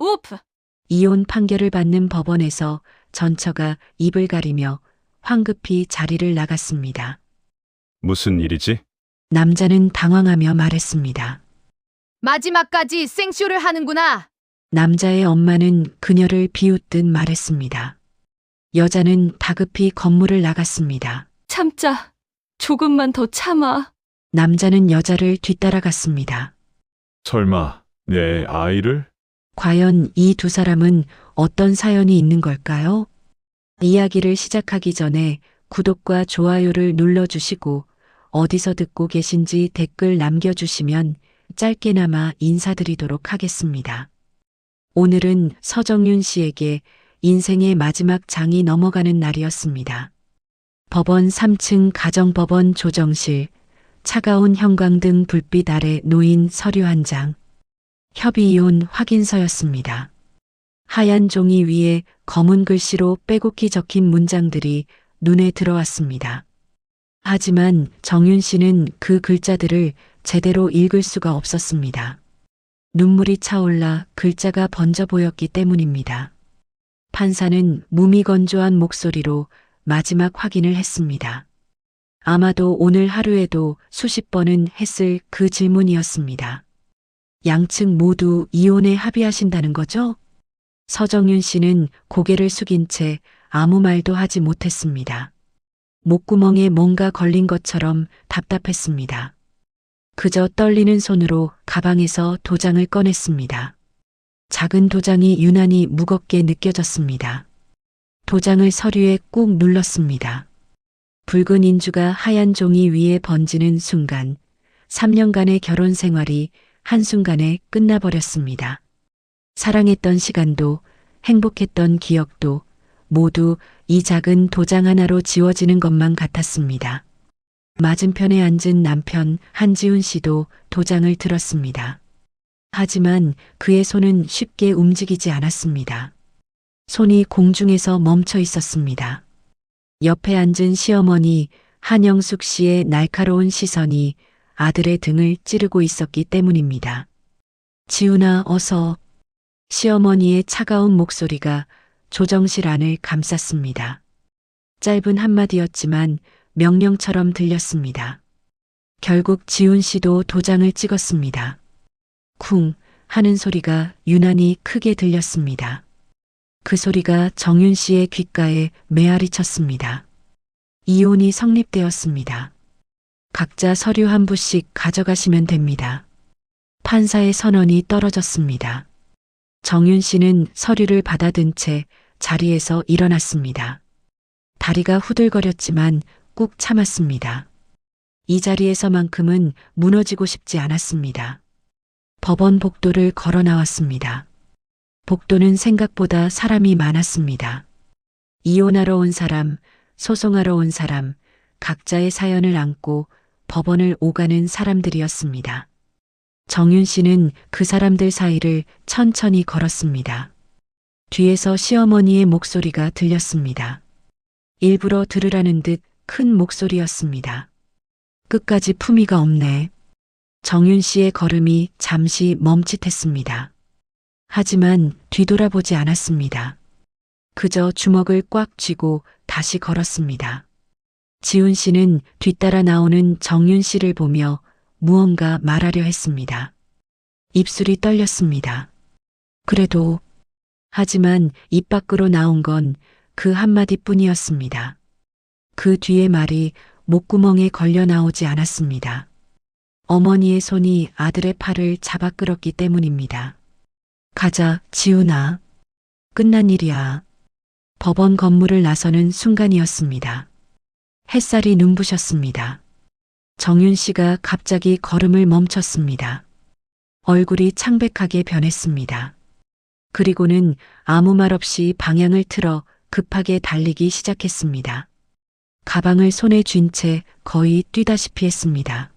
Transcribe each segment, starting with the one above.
오프! 이혼 판결을 받는 법원에서 전처가 입을 가리며 황급히 자리를 나갔습니다. 무슨 일이지? 남자는 당황하며 말했습니다. 마지막까지 생쇼를 하는구나. 남자의 엄마는 그녀를 비웃듯 말했습니다. 여자는 다급히 건물을 나갔습니다. 참자. 조금만 더 참아. 남자는 여자를 뒤따라갔습니다. 설마 내 아이를? 과연 이 두 사람은 어떤 사연이 있는 걸까요? 이야기를 시작하기 전에 구독과 좋아요를 눌러주시고 어디서 듣고 계신지 댓글 남겨주시면 짧게나마 인사드리도록 하겠습니다. 오늘은 서정윤 씨에게 인생의 마지막 장이 넘어가는 날이었습니다. 법원 3층 가정법원 조정실, 차가운 형광등 불빛 아래 놓인 서류 한 장, 협의이혼 확인서였습니다. 하얀 종이 위에 검은 글씨로 빼곡히 적힌 문장들이 눈에 들어왔습니다. 하지만 정윤 씨는 그 글자들을 제대로 읽을 수가 없었습니다. 눈물이 차올라 글자가 번져 보였기 때문입니다. 판사는 무미건조한 목소리로 마지막 확인을 했습니다. 아마도 오늘 하루에도 수십 번은 했을 그 질문이었습니다. 양측 모두 이혼에 합의하신다는 거죠? 서정윤 씨는 고개를 숙인 채 아무 말도 하지 못했습니다. 목구멍에 뭔가 걸린 것처럼 답답했습니다. 그저 떨리는 손으로 가방에서 도장을 꺼냈습니다. 작은 도장이 유난히 무겁게 느껴졌습니다. 도장을 서류에 꾹 눌렀습니다. 붉은 인주가 하얀 종이 위에 번지는 순간 3년간의 결혼 생활이 한순간에 끝나버렸습니다. 사랑했던 시간도 행복했던 기억도 모두 이 작은 도장 하나로 지워지는 것만 같았습니다. 맞은편에 앉은 남편 한지훈 씨도 도장을 들었습니다. 하지만 그의 손은 쉽게 움직이지 않았습니다. 손이 공중에서 멈춰 있었습니다. 옆에 앉은 시어머니 한영숙 씨의 날카로운 시선이 아들의 등을 찌르고 있었기 때문입니다. 지훈아, 어서. 시어머니의 차가운 목소리가 조정실 안을 감쌌습니다. 짧은 한마디였지만 명령처럼 들렸습니다. 결국 지훈 씨도 도장을 찍었습니다. 쿵 하는 소리가 유난히 크게 들렸습니다. 그 소리가 정윤 씨의 귓가에 메아리 쳤습니다. 이혼이 성립되었습니다. 각자 서류 한 부씩 가져가시면 됩니다. 판사의 선언이 떨어졌습니다. 정윤 씨는 서류를 받아든 채 자리에서 일어났습니다. 다리가 후들거렸지만 꾹 참았습니다. 이 자리에서만큼은 무너지고 싶지 않았습니다. 법원 복도를 걸어 나왔습니다. 복도는 생각보다 사람이 많았습니다. 이혼하러 온 사람, 소송하러 온 사람, 각자의 사연을 안고 법원을 오가는 사람들이었습니다. 정윤 씨는 그 사람들 사이를 천천히 걸었습니다. 뒤에서 시어머니의 목소리가 들렸습니다. 일부러 들으라는 듯 큰 목소리였습니다. 끝까지 품위가 없네. 정윤 씨의 걸음이 잠시 멈칫했습니다. 하지만 뒤돌아보지 않았습니다. 그저 주먹을 꽉 쥐고 다시 걸었습니다. 지훈 씨는 뒤따라 나오는 정윤 씨를 보며 무언가 말하려 했습니다. 입술이 떨렸습니다. 그래도 하지만 입 밖으로 나온 건 그 한마디뿐이었습니다. 그 뒤의 말이 목구멍에 걸려 나오지 않았습니다. 어머니의 손이 아들의 팔을 잡아 끌었기 때문입니다. 가자, 지훈아. 끝난 일이야. 법원 건물을 나서는 순간이었습니다. 햇살이 눈부셨습니다. 정윤 씨가 갑자기 걸음을 멈췄습니다. 얼굴이 창백하게 변했습니다. 그리고는 아무 말 없이 방향을 틀어 급하게 달리기 시작했습니다. 가방을 손에 쥔 채 거의 뛰다시피 했습니다.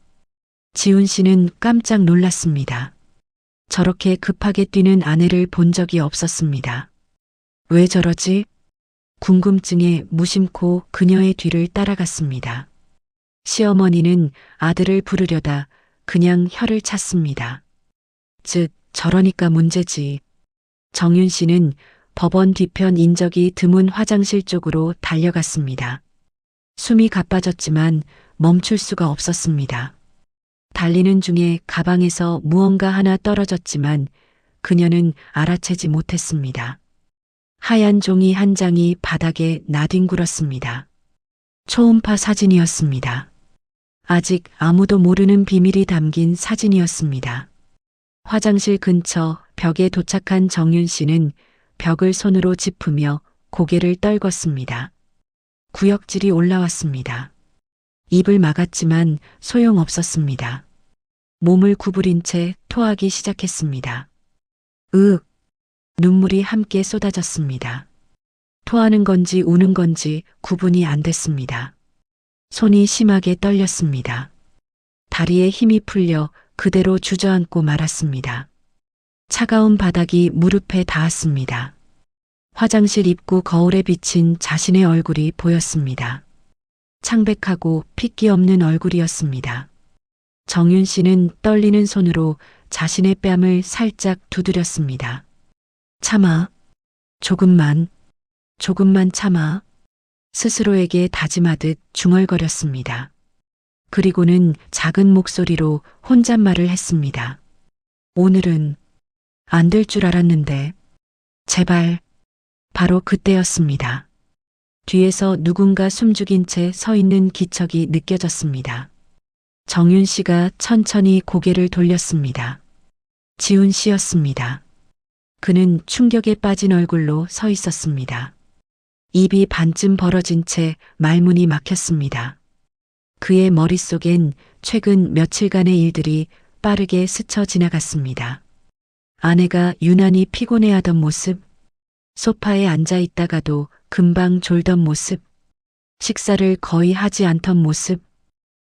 지훈 씨는 깜짝 놀랐습니다. 저렇게 급하게 뛰는 아내를 본 적이 없었습니다. 왜 저러지? 궁금증에 무심코 그녀의 뒤를 따라갔습니다. 시어머니는 아들을 부르려다 그냥 혀를 찼습니다. 즉, 저러니까 문제지. 정윤 씨는 법원 뒤편 인적이 드문 화장실 쪽으로 달려갔습니다. 숨이 가빠졌지만 멈출 수가 없었습니다. 달리는 중에 가방에서 무언가 하나 떨어졌지만 그녀는 알아채지 못했습니다. 하얀 종이 한 장이 바닥에 나뒹굴었습니다. 초음파 사진이었습니다. 아직 아무도 모르는 비밀이 담긴 사진이었습니다. 화장실 근처 벽에 도착한 정윤 씨는 벽을 손으로 짚으며 고개를 떨궜습니다. 구역질이 올라왔습니다. 입을 막았지만 소용없었습니다. 몸을 구부린 채 토하기 시작했습니다. 눈물이 함께 쏟아졌습니다. 토하는 건지 우는 건지 구분이 안 됐습니다. 손이 심하게 떨렸습니다. 다리에 힘이 풀려 그대로 주저앉고 말았습니다. 차가운 바닥이 무릎에 닿았습니다. 화장실 입구 거울에 비친 자신의 얼굴이 보였습니다. 창백하고 핏기 없는 얼굴이었습니다. 정윤 씨는 떨리는 손으로 자신의 뺨을 살짝 두드렸습니다. 참아. 조금만 참아. 스스로에게 다짐하듯 중얼거렸습니다. 그리고는 작은 목소리로 혼잣말을 했습니다. 오늘은 안 될 줄 알았는데. 제발. 바로 그때였습니다. 뒤에서 누군가 숨죽인 채 서 있는 기척이 느껴졌습니다. 정윤 씨가 천천히 고개를 돌렸습니다. 지훈 씨였습니다. 그는 충격에 빠진 얼굴로 서 있었습니다. 입이 반쯤 벌어진 채 말문이 막혔습니다. 그의 머릿속엔 최근 며칠간의 일들이 빠르게 스쳐 지나갔습니다. 아내가 유난히 피곤해하던 모습, 소파에 앉아 있다가도 금방 졸던 모습, 식사를 거의 하지 않던 모습,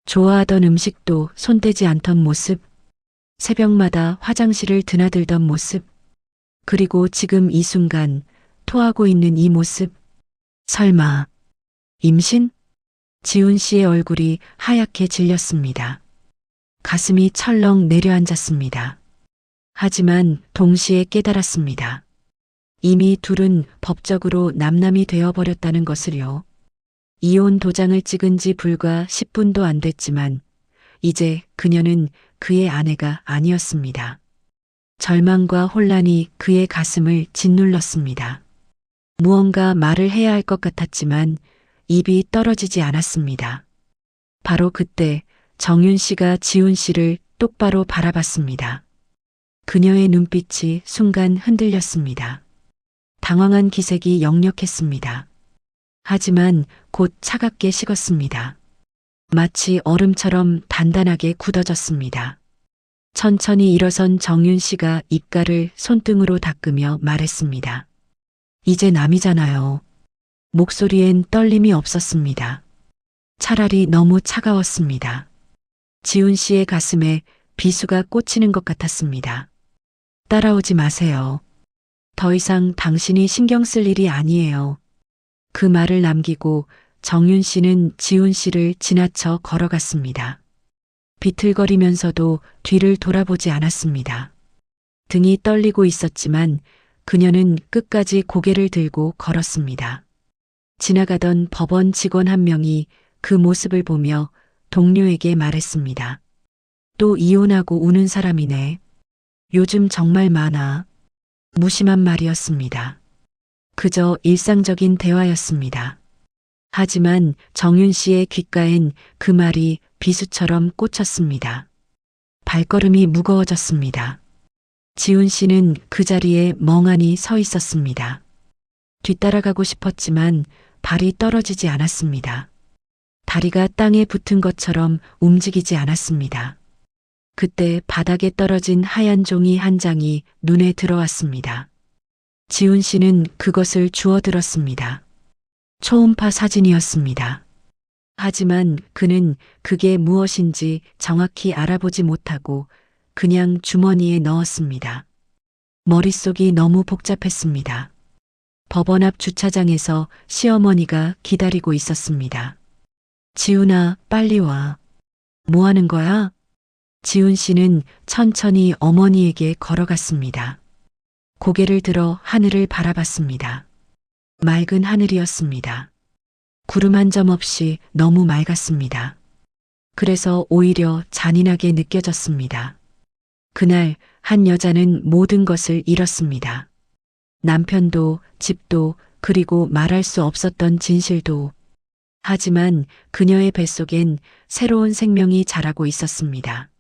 좋아하던 음식도 손대지 않던 모습, 새벽마다 화장실을 드나들던 모습, 그리고 지금 이 순간 토하고 있는 이 모습. 설마 임신? 지훈 씨의 얼굴이 하얗게 질렸습니다. 가슴이 철렁 내려앉았습니다. 하지만 동시에 깨달았습니다. 이미 둘은 법적으로 남남이 되어버렸다는 것을요. 이혼 도장을 찍은 지 불과 10분도 안 됐지만 이제 그녀는 그의 아내가 아니었습니다. 절망과 혼란이 그의 가슴을 짓눌렀습니다. 무언가 말을 해야 할 것 같았지만 입이 떨어지지 않았습니다. 바로 그때 정윤 씨가 지훈 씨를 똑바로 바라봤습니다. 그녀의 눈빛이 순간 흔들렸습니다. 당황한 기색이 역력했습니다. 하지만 곧 차갑게 식었습니다. 마치 얼음처럼 단단하게 굳어졌습니다. 천천히 일어선 정윤 씨가 입가를 손등으로 닦으며 말했습니다. 이제 남이잖아요. 목소리엔 떨림이 없었습니다. 차라리 너무 차가웠습니다. 지훈 씨의 가슴에 비수가 꽂히는 것 같았습니다. 따라오지 마세요. 더 이상 당신이 신경 쓸 일이 아니에요. 그 말을 남기고 정윤 씨는 지훈 씨를 지나쳐 걸어갔습니다. 비틀거리면서도 뒤를 돌아보지 않았습니다. 등이 떨리고 있었지만 그녀는 끝까지 고개를 들고 걸었습니다. 지나가던 법원 직원 한 명이 그 모습을 보며 동료에게 말했습니다. 또 이혼하고 우는 사람이네. 요즘 정말 많아. 무심한 말이었습니다. 그저 일상적인 대화였습니다. 하지만 정윤 씨의 귓가엔 그 말이 비수처럼 꽂혔습니다. 발걸음이 무거워졌습니다. 지훈 씨는 그 자리에 멍하니 서 있었습니다. 뒤따라가고 싶었지만 발이 떨어지지 않았습니다. 다리가 땅에 붙은 것처럼 움직이지 않았습니다. 그때 바닥에 떨어진 하얀 종이 한 장이 눈에 들어왔습니다. 지훈 씨는 그것을 주워들었습니다. 초음파 사진이었습니다. 하지만 그는 그게 무엇인지 정확히 알아보지 못하고 그냥 주머니에 넣었습니다. 머릿속이 너무 복잡했습니다. 법원 앞 주차장에서 시어머니가 기다리고 있었습니다. 지훈아, 빨리 와. 뭐 하는 거야? 지훈 씨는 천천히 어머니에게 걸어갔습니다. 고개를 들어 하늘을 바라봤습니다. 맑은 하늘이었습니다. 구름 한 점 없이 너무 맑았습니다. 그래서 오히려 잔인하게 느껴졌습니다. 그날 한 여자는 모든 것을 잃었습니다. 남편도, 집도, 그리고 말할 수 없었던 진실도. 하지만 그녀의 뱃속엔 새로운 생명이 자라고 있었습니다.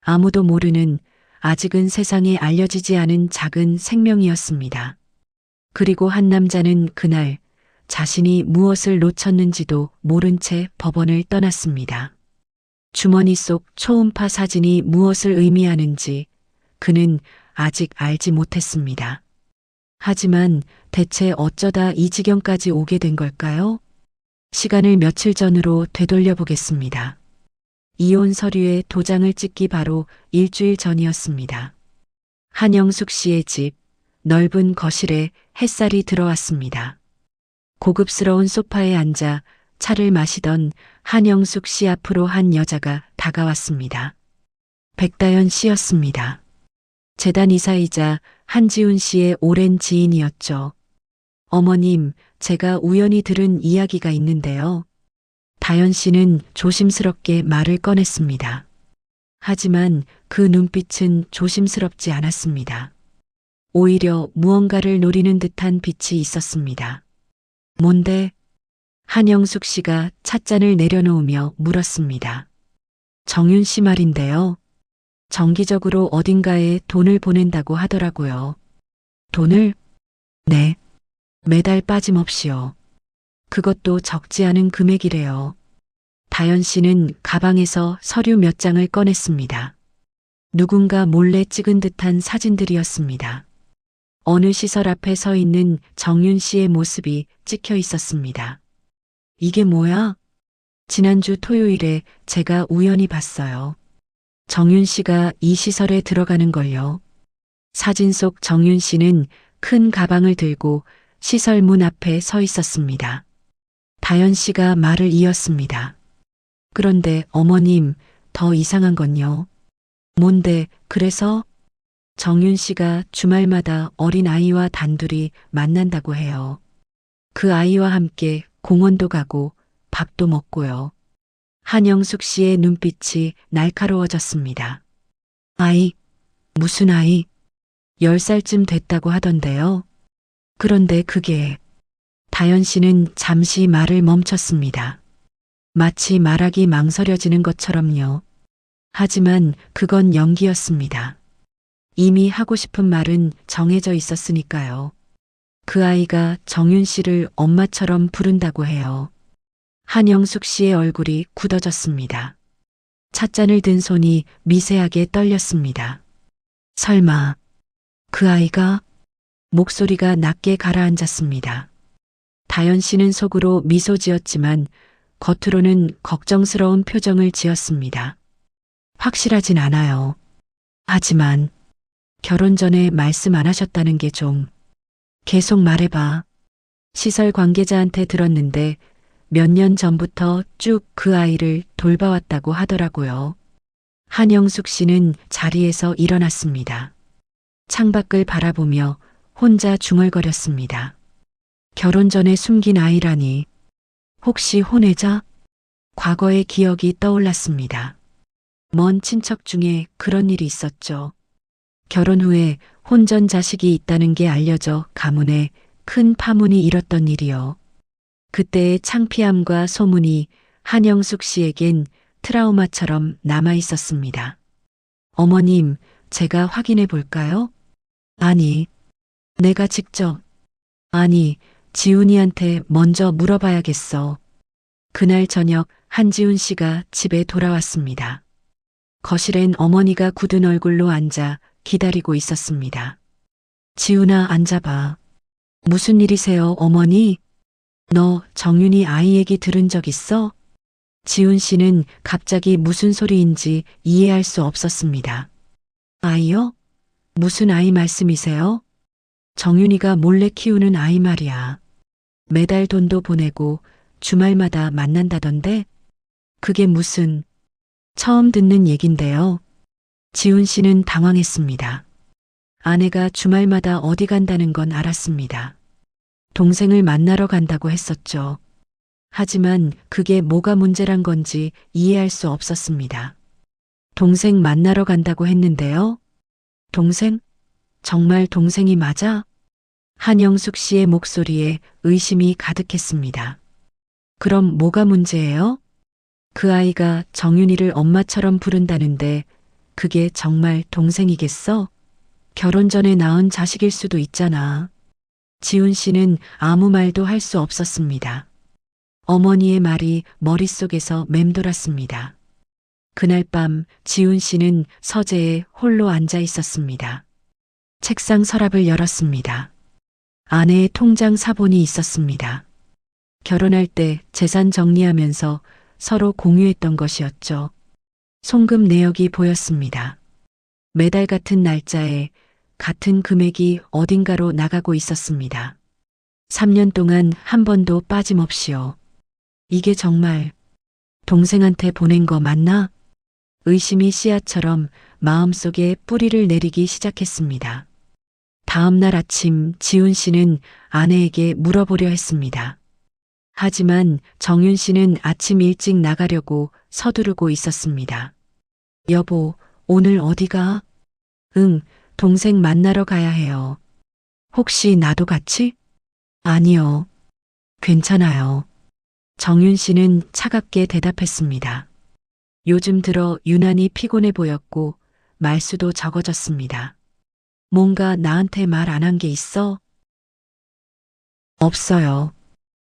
아무도 모르는, 아직은 세상에 알려지지 않은 작은 생명이었습니다. 그리고 한 남자는 그날 자신이 무엇을 놓쳤는지도 모른 채 법원을 떠났습니다. 주머니 속 초음파 사진이 무엇을 의미하는지 그는 아직 알지 못했습니다. 하지만 대체 어쩌다 이 지경까지 오게 된 걸까요? 시간을 며칠 전으로 되돌려 보겠습니다. 이혼 서류에 도장을 찍기 바로 일주일 전이었습니다. 한영숙 씨의 집, 넓은 거실에 햇살이 들어왔습니다. 고급스러운 소파에 앉아 차를 마시던 한영숙 씨 앞으로 한 여자가 다가왔습니다. 백다연 씨였습니다. 재단 이사이자 한지훈 씨의 오랜 지인이었죠. 어머님, 제가 우연히 들은 이야기가 있는데요. 다연 씨는 조심스럽게 말을 꺼냈습니다. 하지만 그 눈빛은 조심스럽지 않았습니다. 오히려 무언가를 노리는 듯한 빛이 있었습니다. 뭔데? 한영숙 씨가 찻잔을 내려놓으며 물었습니다. 정윤 씨 말인데요. 정기적으로 어딘가에 돈을 보낸다고 하더라고요. 돈을? 네. 매달 빠짐없이요. 그것도 적지 않은 금액이래요. 다연 씨는 가방에서 서류 몇 장을 꺼냈습니다. 누군가 몰래 찍은 듯한 사진들이었습니다. 어느 시설 앞에 서 있는 정윤 씨의 모습이 찍혀 있었습니다. 이게 뭐야? 지난주 토요일에 제가 우연히 봤어요. 정윤 씨가 이 시설에 들어가는 걸요. 사진 속 정윤 씨는 큰 가방을 들고 시설 문 앞에 서 있었습니다. 다연 씨가 말을 이었습니다. 그런데 어머님, 더 이상한 건요. 뭔데, 그래서? 정윤 씨가 주말마다 어린 아이와 단둘이 만난다고 해요. 그 아이와 함께 공원도 가고 밥도 먹고요. 한영숙 씨의 눈빛이 날카로워졌습니다. 아이, 무슨 아이? 10살쯤 됐다고 하던데요. 그런데 그게... 다연 씨는 잠시 말을 멈췄습니다. 마치 말하기 망설여지는 것처럼요. 하지만 그건 연기였습니다. 이미 하고 싶은 말은 정해져 있었으니까요. 그 아이가 정윤 씨를 엄마처럼 부른다고 해요. 한영숙 씨의 얼굴이 굳어졌습니다. 찻잔을 든 손이 미세하게 떨렸습니다. 설마 그 아이가? 목소리가 낮게 가라앉았습니다. 다연 씨는 속으로 미소 지었지만 겉으로는 걱정스러운 표정을 지었습니다. 확실하진 않아요. 하지만 결혼 전에 말씀 안 하셨다는 게 좀... 계속 말해봐. 시설 관계자한테 들었는데 몇 년 전부터 쭉 그 아이를 돌봐왔다고 하더라고요. 한영숙 씨는 자리에서 일어났습니다. 창밖을 바라보며 혼자 중얼거렸습니다. 결혼 전에 숨긴 아이라니. 혹시 혼외자? 과거의 기억이 떠올랐습니다. 먼 친척 중에 그런 일이 있었죠. 결혼 후에 혼전 자식이 있다는 게 알려져 가문에 큰 파문이 일었던 일이요. 그때의 창피함과 소문이 한영숙 씨에겐 트라우마처럼 남아 있었습니다. 어머님, 제가 확인해 볼까요? 아니, 내가 직접. 아니, 지훈이한테 먼저 물어봐야겠어. 그날 저녁 한지훈 씨가 집에 돌아왔습니다. 거실엔 어머니가 굳은 얼굴로 앉아 기다리고 있었습니다. 지훈아, 앉아봐. 무슨 일이세요, 어머니? 너 정윤이 아이 얘기 들은 적 있어? 지훈 씨는 갑자기 무슨 소리인지 이해할 수 없었습니다. 아이요? 무슨 아이 말씀이세요? 정윤이가 몰래 키우는 아이 말이야. 매달 돈도 보내고 주말마다 만난다던데? 그게 무슨... 처음 듣는 얘긴데요. 지훈 씨는 당황했습니다. 아내가 주말마다 어디 간다는 건 알았습니다. 동생을 만나러 간다고 했었죠. 하지만 그게 뭐가 문제란 건지 이해할 수 없었습니다. 동생 만나러 간다고 했는데요. 동생? 정말 동생이 맞아? 한영숙 씨의 목소리에 의심이 가득했습니다. 그럼 뭐가 문제예요? 그 아이가 정윤이를 엄마처럼 부른다는데 그게 정말 동생이겠어? 결혼 전에 낳은 자식일 수도 있잖아. 지훈 씨는 아무 말도 할 수 없었습니다. 어머니의 말이 머릿속에서 맴돌았습니다. 그날 밤 지훈 씨는 서재에 홀로 앉아 있었습니다. 책상 서랍을 열었습니다. 아내의 통장 사본이 있었습니다. 결혼할 때 재산 정리하면서 서로 공유했던 것이었죠. 송금 내역이 보였습니다. 매달 같은 날짜에 같은 금액이 어딘가로 나가고 있었습니다. 3년 동안 한 번도 빠짐없이요. 이게 정말 동생한테 보낸 거 맞나? 의심이 씨앗처럼 마음속에 뿌리를 내리기 시작했습니다. 다음 날 아침 지훈 씨는 아내에게 물어보려 했습니다. 하지만 정윤 씨는 아침 일찍 나가려고 서두르고 있었습니다. 여보, 오늘 어디 가? 응, 동생 만나러 가야 해요. 혹시 나도 같이? 아니요. 괜찮아요. 정윤 씨는 차갑게 대답했습니다. 요즘 들어 유난히 피곤해 보였고 말수도 적어졌습니다. 뭔가 나한테 말 안 한 게 있어? 없어요.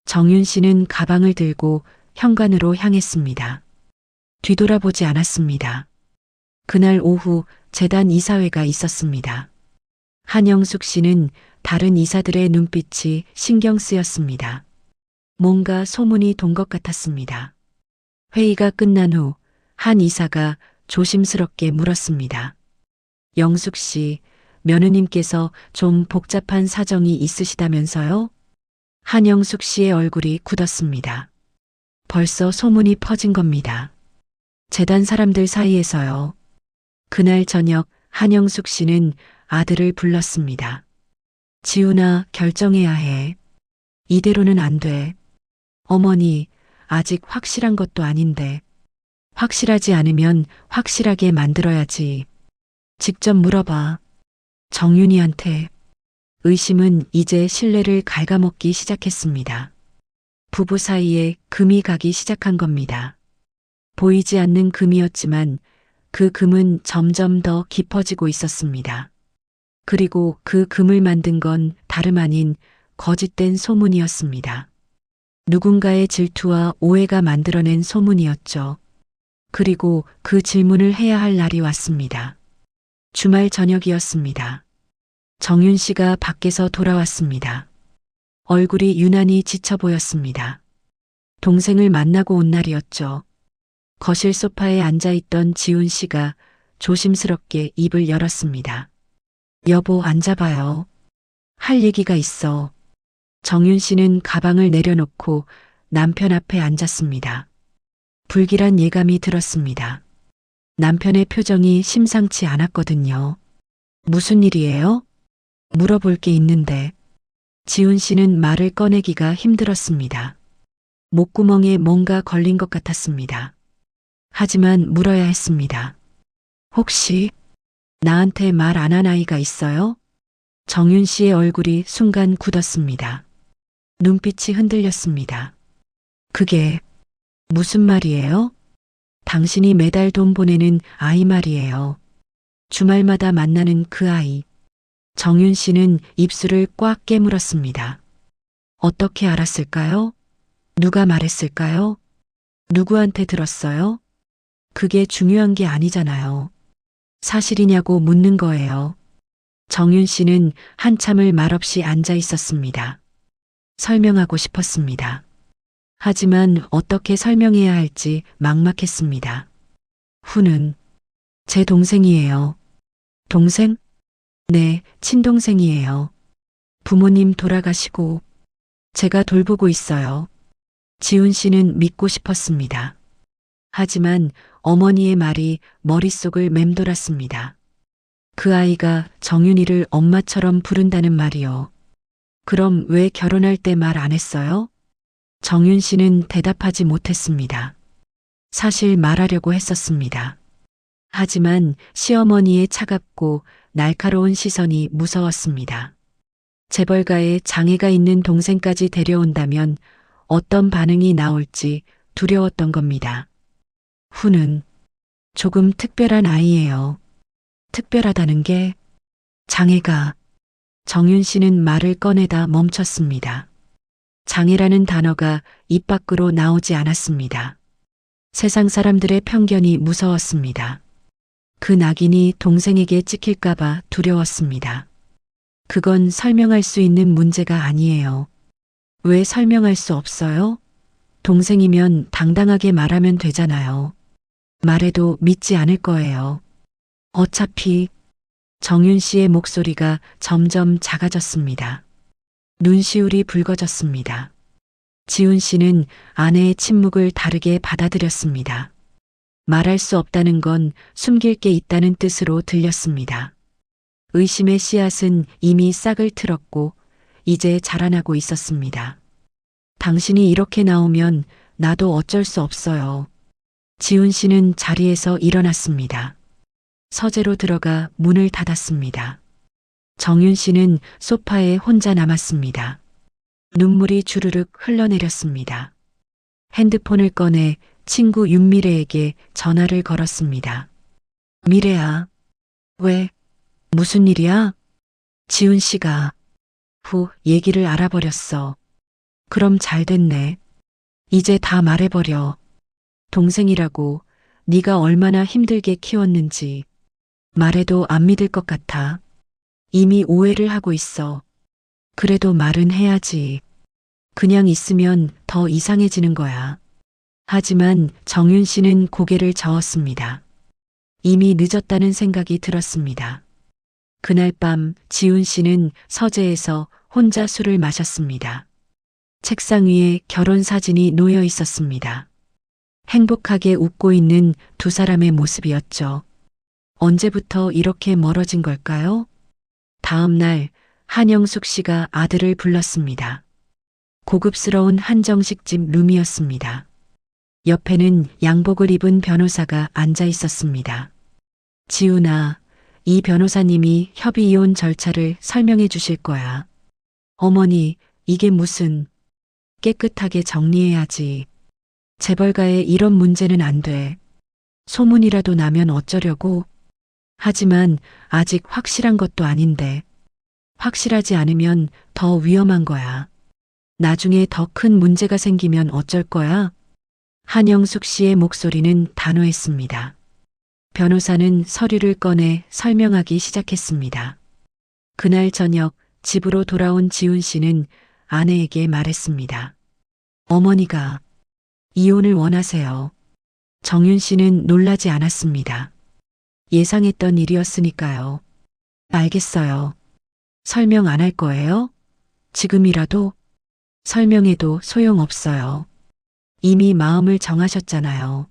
정윤 씨는 가방을 들고 현관으로 향했습니다. 뒤돌아보지 않았습니다. 그날 오후 재단 이사회가 있었습니다. 한영숙 씨는 다른 이사들의 눈빛이 신경 쓰였습니다. 뭔가 소문이 돈 것 같았습니다. 회의가 끝난 후 한 이사가 조심스럽게 물었습니다. 영숙 씨, 며느님께서 좀 복잡한 사정이 있으시다면서요? 한영숙 씨의 얼굴이 굳었습니다. 벌써 소문이 퍼진 겁니다. 재단 사람들 사이에서요. 그날 저녁 한영숙 씨는 아들을 불렀습니다. 지훈아, 결정해야 해. 이대로는 안 돼. 어머니, 아직 확실한 것도 아닌데. 확실하지 않으면 확실하게 만들어야지. 직접 물어봐. 정윤이한테. 의심은 이제 신뢰를 갉아먹기 시작했습니다. 부부 사이에 금이 가기 시작한 겁니다. 보이지 않는 금이었지만 그 금은 점점 더 깊어지고 있었습니다. 그리고 그 금을 만든 건 다름 아닌 거짓된 소문이었습니다. 누군가의 질투와 오해가 만들어낸 소문이었죠. 그리고 그 질문을 해야 할 날이 왔습니다. 주말 저녁이었습니다. 정윤 씨가 밖에서 돌아왔습니다. 얼굴이 유난히 지쳐 보였습니다. 동생을 만나고 온 날이었죠. 거실 소파에 앉아있던 지훈 씨가 조심스럽게 입을 열었습니다. 여보, 앉아봐요. 할 얘기가 있어. 정윤 씨는 가방을 내려놓고 남편 앞에 앉았습니다. 불길한 예감이 들었습니다. 남편의 표정이 심상치 않았거든요. 무슨 일이에요? 물어볼 게 있는데. 지훈 씨는 말을 꺼내기가 힘들었습니다. 목구멍에 뭔가 걸린 것 같았습니다. 하지만 물어야 했습니다. 혹시 나한테 말 안 한 아이가 있어요? 정윤 씨의 얼굴이 순간 굳었습니다. 눈빛이 흔들렸습니다. 그게 무슨 말이에요? 당신이 매달 돈 보내는 아이 말이에요. 주말마다 만나는 그 아이. 정윤 씨는 입술을 꽉 깨물었습니다. 어떻게 알았을까요? 누가 말했을까요? 누구한테 들었어요? 그게 중요한 게 아니잖아요. 사실이냐고 묻는 거예요. 정윤 씨는 한참을 말없이 앉아 있었습니다. 설명하고 싶었습니다. 하지만 어떻게 설명해야 할지 막막했습니다. 후는 제 동생이에요. 동생? 네, 친동생이에요. 부모님 돌아가시고 제가 돌보고 있어요. 지훈 씨는 믿고 싶었습니다. 하지만 어머니의 말이 머릿속을 맴돌았습니다. 그 아이가 정윤이를 엄마처럼 부른다는 말이요. 그럼 왜 결혼할 때 말 안 했어요? 정윤 씨는 대답하지 못했습니다. 사실 말하려고 했었습니다. 하지만 시어머니의 차갑고 날카로운 시선이 무서웠습니다. 재벌가에 장애가 있는 동생까지 데려온다면 어떤 반응이 나올지 두려웠던 겁니다. 후는 조금 특별한 아이예요. 특별하다는 게 장애가 정윤 씨는 말을 꺼내다 멈췄습니다. 장애라는 단어가 입 밖으로 나오지 않았습니다. 세상 사람들의 편견이 무서웠습니다. 그 낙인이 동생에게 찍힐까봐 두려웠습니다. 그건 설명할 수 있는 문제가 아니에요. 왜 설명할 수 없어요? 동생이면 당당하게 말하면 되잖아요. 말해도 믿지 않을 거예요. 어차피 정윤 씨의 목소리가 점점 작아졌습니다. 눈시울이 붉어졌습니다. 지훈 씨는 아내의 침묵을 다르게 받아들였습니다. 말할 수 없다는 건 숨길 게 있다는 뜻으로 들렸습니다. 의심의 씨앗은 이미 싹을 틀었고 이제 자라나고 있었습니다. 당신이 이렇게 나오면 나도 어쩔 수 없어요. 지훈 씨는 자리에서 일어났습니다. 서재로 들어가 문을 닫았습니다. 정윤 씨는 소파에 혼자 남았습니다. 눈물이 주르륵 흘러내렸습니다. 핸드폰을 꺼내 친구 윤미래에게 전화를 걸었습니다. 미래야, 왜? 무슨 일이야? 지훈 씨가 후 얘기를 알아버렸어. 그럼 잘 됐네. 이제 다 말해버려. 동생이라고 네가 얼마나 힘들게 키웠는지 말해도 안 믿을 것 같아. 이미 오해를 하고 있어. 그래도 말은 해야지. 그냥 있으면 더 이상해지는 거야. 하지만 정윤 씨는 고개를 저었습니다. 이미 늦었다는 생각이 들었습니다. 그날 밤 지훈 씨는 서재에서 혼자 술을 마셨습니다. 책상 위에 결혼 사진이 놓여 있었습니다. 행복하게 웃고 있는 두 사람의 모습이었죠. 언제부터 이렇게 멀어진 걸까요? 다음 날 한영숙 씨가 아들을 불렀습니다. 고급스러운 한정식집 룸이었습니다. 옆에는 양복을 입은 변호사가 앉아 있었습니다. 지훈아, 이 변호사님이 협의 이혼 절차를 설명해 주실 거야. 어머니, 이게 무슨... 깨끗하게 정리해야지. 재벌가에 이런 문제는 안 돼. 소문이라도 나면 어쩌려고. 하지만 아직 확실한 것도 아닌데. 확실하지 않으면 더 위험한 거야. 나중에 더 큰 문제가 생기면 어쩔 거야? 한영숙 씨의 목소리는 단호했습니다. 변호사는 서류를 꺼내 설명하기 시작했습니다. 그날 저녁 집으로 돌아온 지훈 씨는 아내에게 말했습니다. 어머니가 이혼을 원하세요. 정윤 씨는 놀라지 않았습니다. 예상했던 일이었으니까요. 알겠어요. 설명 안 할 거예요? 지금이라도? 설명해도 소용없어요. 이미 마음을 정하셨잖아요.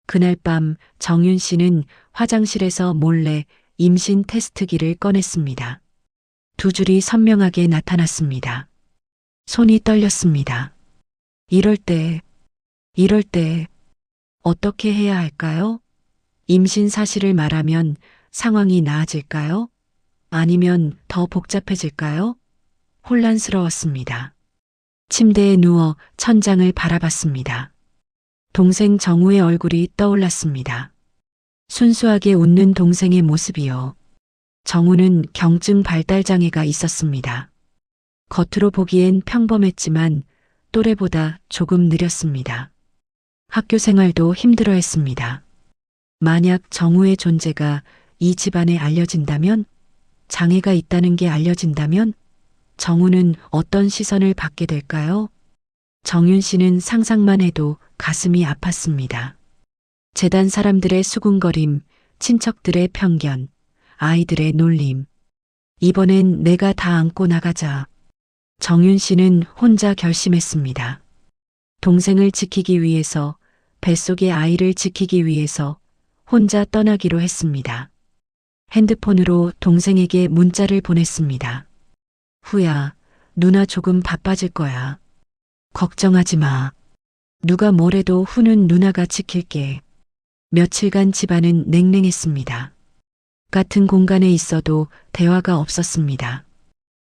그날 밤 정윤 씨는 화장실에서 몰래 임신 테스트기를 꺼냈습니다. 두 줄이 선명하게 나타났습니다. 손이 떨렸습니다. 이럴 때 어떻게 해야 할까요? 임신 사실을 말하면 상황이 나아질까요? 아니면 더 복잡해질까요? 혼란스러웠습니다. 침대에 누워 천장을 바라봤습니다. 동생 정우의 얼굴이 떠올랐습니다. 순수하게 웃는 동생의 모습이요. 정우는 경증 발달 장애가 있었습니다. 겉으로 보기엔 평범했지만 또래보다 조금 느렸습니다. 학교 생활도 힘들어했습니다. 만약 정우의 존재가 이 집안에 알려진다면, 장애가 있다는 게 알려진다면 정우는 어떤 시선을 받게 될까요? 정윤 씨는 상상만 해도 가슴이 아팠습니다. 재단 사람들의 수군거림, 친척들의 편견, 아이들의 놀림. 이번엔 내가 다 안고 나가자. 정윤 씨는 혼자 결심했습니다. 동생을 지키기 위해서, 뱃속의 아이를 지키기 위해서 혼자 떠나기로 했습니다. 핸드폰으로 동생에게 문자를 보냈습니다. 후야, 누나 조금 바빠질 거야. 걱정하지 마. 누가 뭐래도 후는 누나가 지킬게. 며칠간 집안은 냉랭했습니다. 같은 공간에 있어도 대화가 없었습니다.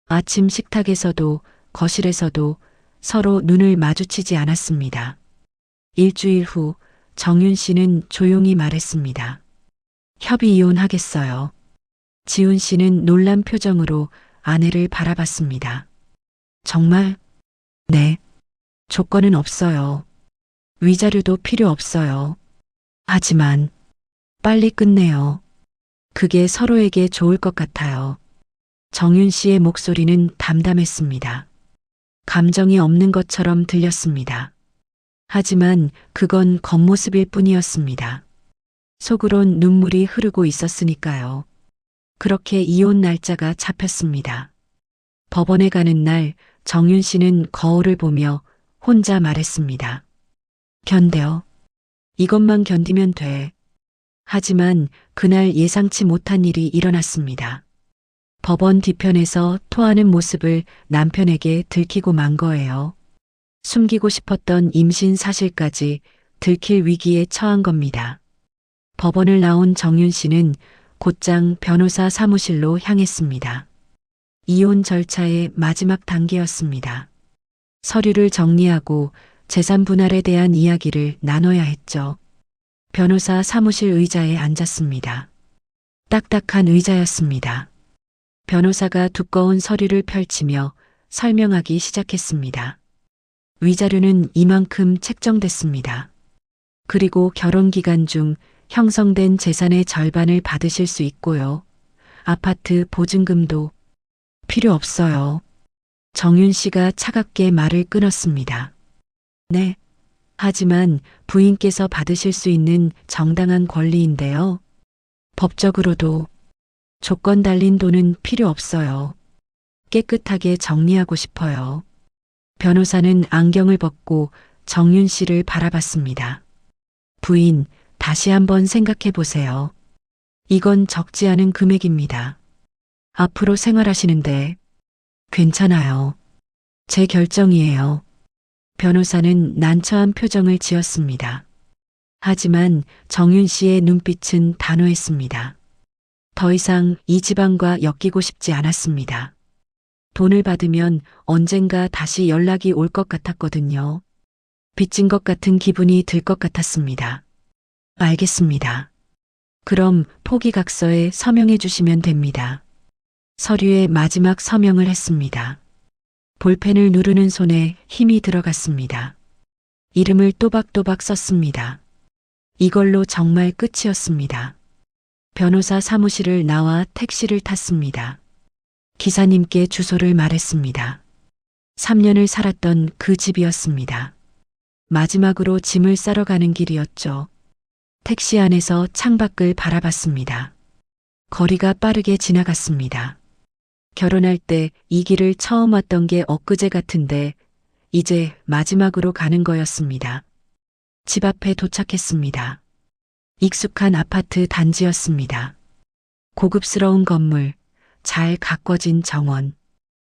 아침 식탁에서도 거실에서도 서로 눈을 마주치지 않았습니다. 일주일 후 정윤 씨는 조용히 말했습니다. 협의 이혼하겠어요. 지훈 씨는 놀란 표정으로 아내를 바라봤습니다. 정말? 네. 조건은 없어요. 위자료도 필요 없어요. 하지만 빨리 끝내요. 그게 서로에게 좋을 것 같아요. 정윤 씨의 목소리는 담담했습니다. 감정이 없는 것처럼 들렸습니다. 하지만 그건 겉모습일 뿐이었습니다. 속으론 눈물이 흐르고 있었으니까요. 그렇게 이혼 날짜가 잡혔습니다. 법원에 가는 날 정윤 씨는 거울을 보며 혼자 말했습니다. 견뎌. 이것만 견디면 돼. 하지만 그날 예상치 못한 일이 일어났습니다. 법원 뒤편에서 토하는 모습을 남편에게 들키고 만 거예요. 숨기고 싶었던 임신 사실까지 들킬 위기에 처한 겁니다. 법원을 나온 정윤 씨는 곧장 변호사 사무실로 향했습니다. 이혼 절차의 마지막 단계였습니다. 서류를 정리하고 재산 분할에 대한 이야기를 나눠야 했죠. 변호사 사무실 의자에 앉았습니다. 딱딱한 의자였습니다. 변호사가 두꺼운 서류를 펼치며 설명하기 시작했습니다. 위자료는 이만큼 책정됐습니다. 그리고 결혼 기간 중 형성된 재산의 절반을 받으실 수 있고요. 아파트 보증금도 필요 없어요. 정윤 씨가 차갑게 말을 끊었습니다. 네. 하지만 부인께서 받으실 수 있는 정당한 권리인데요. 법적으로도 조건 달린 돈은 필요 없어요. 깨끗하게 정리하고 싶어요. 변호사는 안경을 벗고 정윤 씨를 바라봤습니다. 부인, 다시 한번 생각해 보세요. 이건 적지 않은 금액입니다. 앞으로 생활하시는데 괜찮아요. 제 결정이에요. 변호사는 난처한 표정을 지었습니다. 하지만 정윤 씨의 눈빛은 단호했습니다. 더 이상 이 집안과 엮이고 싶지 않았습니다. 돈을 받으면 언젠가 다시 연락이 올 것 같았거든요. 빚진 것 같은 기분이 들 것 같았습니다. 알겠습니다. 그럼 포기각서에 서명해 주시면 됩니다. 서류에 마지막 서명을 했습니다. 볼펜을 누르는 손에 힘이 들어갔습니다. 이름을 또박또박 썼습니다. 이걸로 정말 끝이었습니다. 변호사 사무실을 나와 택시를 탔습니다. 기사님께 주소를 말했습니다. 3년을 살았던 그 집이었습니다. 마지막으로 짐을 싸러 가는 길이었죠. 택시 안에서 창밖을 바라봤습니다. 거리가 빠르게 지나갔습니다. 결혼할 때 이 길을 처음 왔던 게 엊그제 같은데 이제 마지막으로 가는 거였습니다. 집 앞에 도착했습니다. 익숙한 아파트 단지였습니다. 고급스러운 건물, 잘 가꿔진 정원.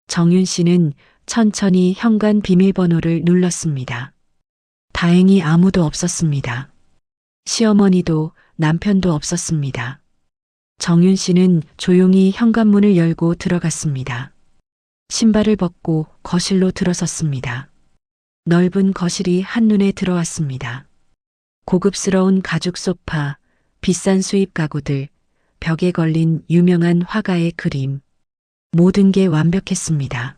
정윤 씨는 천천히 현관 비밀번호를 눌렀습니다. 다행히 아무도 없었습니다. 시어머니도 남편도 없었습니다. 정윤 씨는 조용히 현관문을 열고 들어갔습니다. 신발을 벗고 거실로 들어섰습니다. 넓은 거실이 한눈에 들어왔습니다. 고급스러운 가죽 소파, 비싼 수입 가구들, 벽에 걸린 유명한 화가의 그림. 모든 게 완벽했습니다.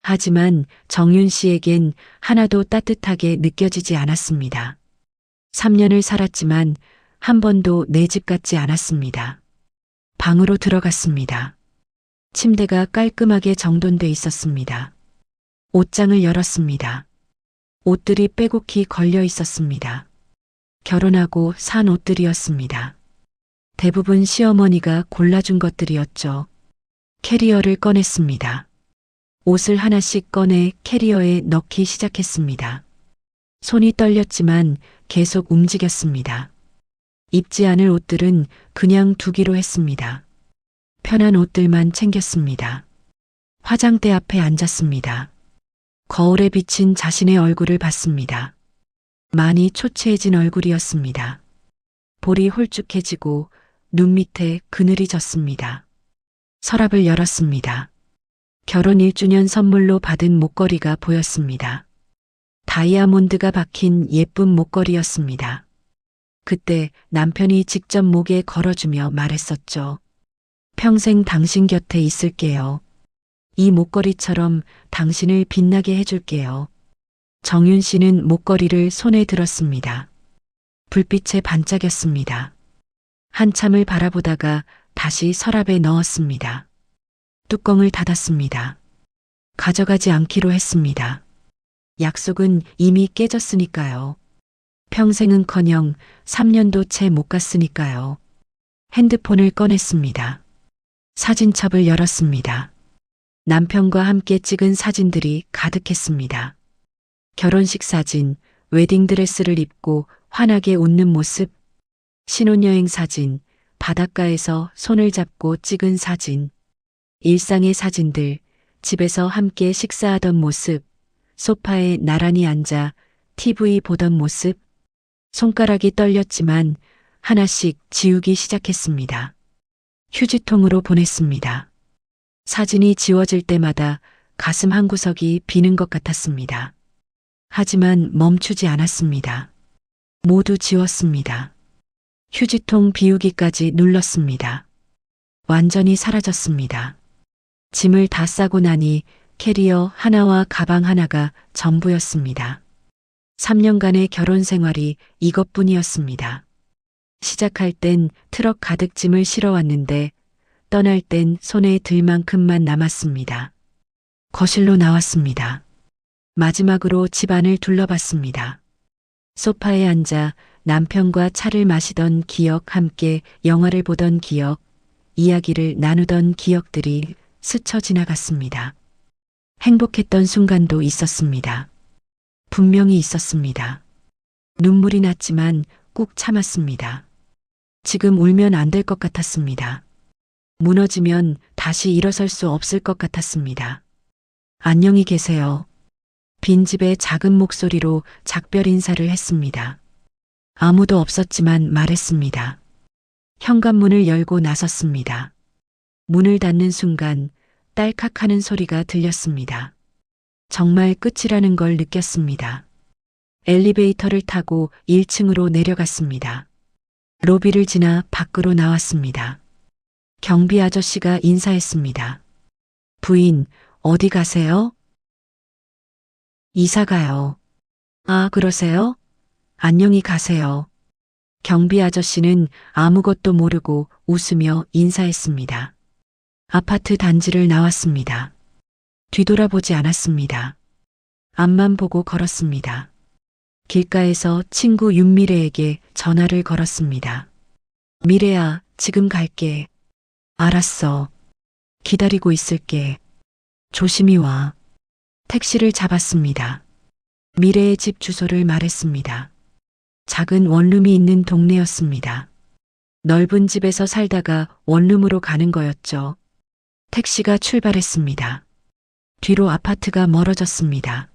하지만 정윤 씨에겐 하나도 따뜻하게 느껴지지 않았습니다. 3년을 살았지만 한 번도 내 집 같지 않았습니다. 방으로 들어갔습니다. 침대가 깔끔하게 정돈돼 있었습니다. 옷장을 열었습니다. 옷들이 빼곡히 걸려 있었습니다. 결혼하고 산 옷들이었습니다. 대부분 시어머니가 골라준 것들이었죠. 캐리어를 꺼냈습니다. 옷을 하나씩 꺼내 캐리어에 넣기 시작했습니다. 손이 떨렸지만 계속 움직였습니다. 입지 않을 옷들은 그냥 두기로 했습니다. 편한 옷들만 챙겼습니다. 화장대 앞에 앉았습니다. 거울에 비친 자신의 얼굴을 봤습니다. 많이 초췌해진 얼굴이었습니다. 볼이 홀쭉해지고 눈 밑에 그늘이 졌습니다. 서랍을 열었습니다. 결혼 1주년 선물로 받은 목걸이가 보였습니다. 다이아몬드가 박힌 예쁜 목걸이였습니다. 그때 남편이 직접 목에 걸어주며 말했었죠. 평생 당신 곁에 있을게요. 이 목걸이처럼 당신을 빛나게 해줄게요. 정윤 씨는 목걸이를 손에 들었습니다. 불빛에 반짝였습니다. 한참을 바라보다가 다시 서랍에 넣었습니다. 뚜껑을 닫았습니다. 가져가지 않기로 했습니다. 약속은 이미 깨졌으니까요. 평생은커녕 3년도 채 못 갔으니까요. 핸드폰을 꺼냈습니다. 사진첩을 열었습니다. 남편과 함께 찍은 사진들이 가득했습니다. 결혼식 사진, 웨딩드레스를 입고 환하게 웃는 모습, 신혼여행 사진, 바닷가에서 손을 잡고 찍은 사진, 일상의 사진들, 집에서 함께 식사하던 모습, 소파에 나란히 앉아 TV 보던 모습, 손가락이 떨렸지만 하나씩 지우기 시작했습니다. 휴지통으로 보냈습니다. 사진이 지워질 때마다 가슴 한구석이 비는 것 같았습니다. 하지만 멈추지 않았습니다. 모두 지웠습니다. 휴지통 비우기까지 눌렀습니다. 완전히 사라졌습니다. 짐을 다 싸고 나니 캐리어 하나와 가방 하나가 전부였습니다. 3년간의 결혼 생활이 이것뿐이었습니다. 시작할 땐 트럭 가득 짐을 실어왔는데 떠날 땐 손에 들 만큼만 남았습니다. 거실로 나왔습니다. 마지막으로 집안을 둘러봤습니다. 소파에 앉아 남편과 차를 마시던 기억, 함께 영화를 보던 기억, 이야기를 나누던 기억들이 스쳐 지나갔습니다. 행복했던 순간도 있었습니다. 분명히 있었습니다. 눈물이 났지만 꾹 참았습니다. 지금 울면 안 될 것 같았습니다. 무너지면 다시 일어설 수 없을 것 같았습니다. 안녕히 계세요. 빈집에 작은 목소리로 작별 인사를 했습니다. 아무도 없었지만 말했습니다. 현관문을 열고 나섰습니다. 문을 닫는 순간 딸칵 하는 소리가 들렸습니다. 정말 끝이라는 걸 느꼈습니다. 엘리베이터를 타고 1층으로 내려갔습니다. 로비를 지나 밖으로 나왔습니다. 경비 아저씨가 인사했습니다. 부인, 어디 가세요? 이사 가요. 아, 그러세요? 안녕히 가세요. 경비 아저씨는 아무것도 모르고 웃으며 인사했습니다. 아파트 단지를 나왔습니다. 뒤돌아보지 않았습니다. 앞만 보고 걸었습니다. 길가에서 친구 윤미래에게 전화를 걸었습니다. 미래야, 지금 갈게. 알았어. 기다리고 있을게. 조심히 와. 택시를 잡았습니다. 미래의 집 주소를 말했습니다. 작은 원룸이 있는 동네였습니다. 넓은 집에서 살다가 원룸으로 가는 거였죠. 택시가 출발했습니다. 뒤로 아파트가 멀어졌습니다.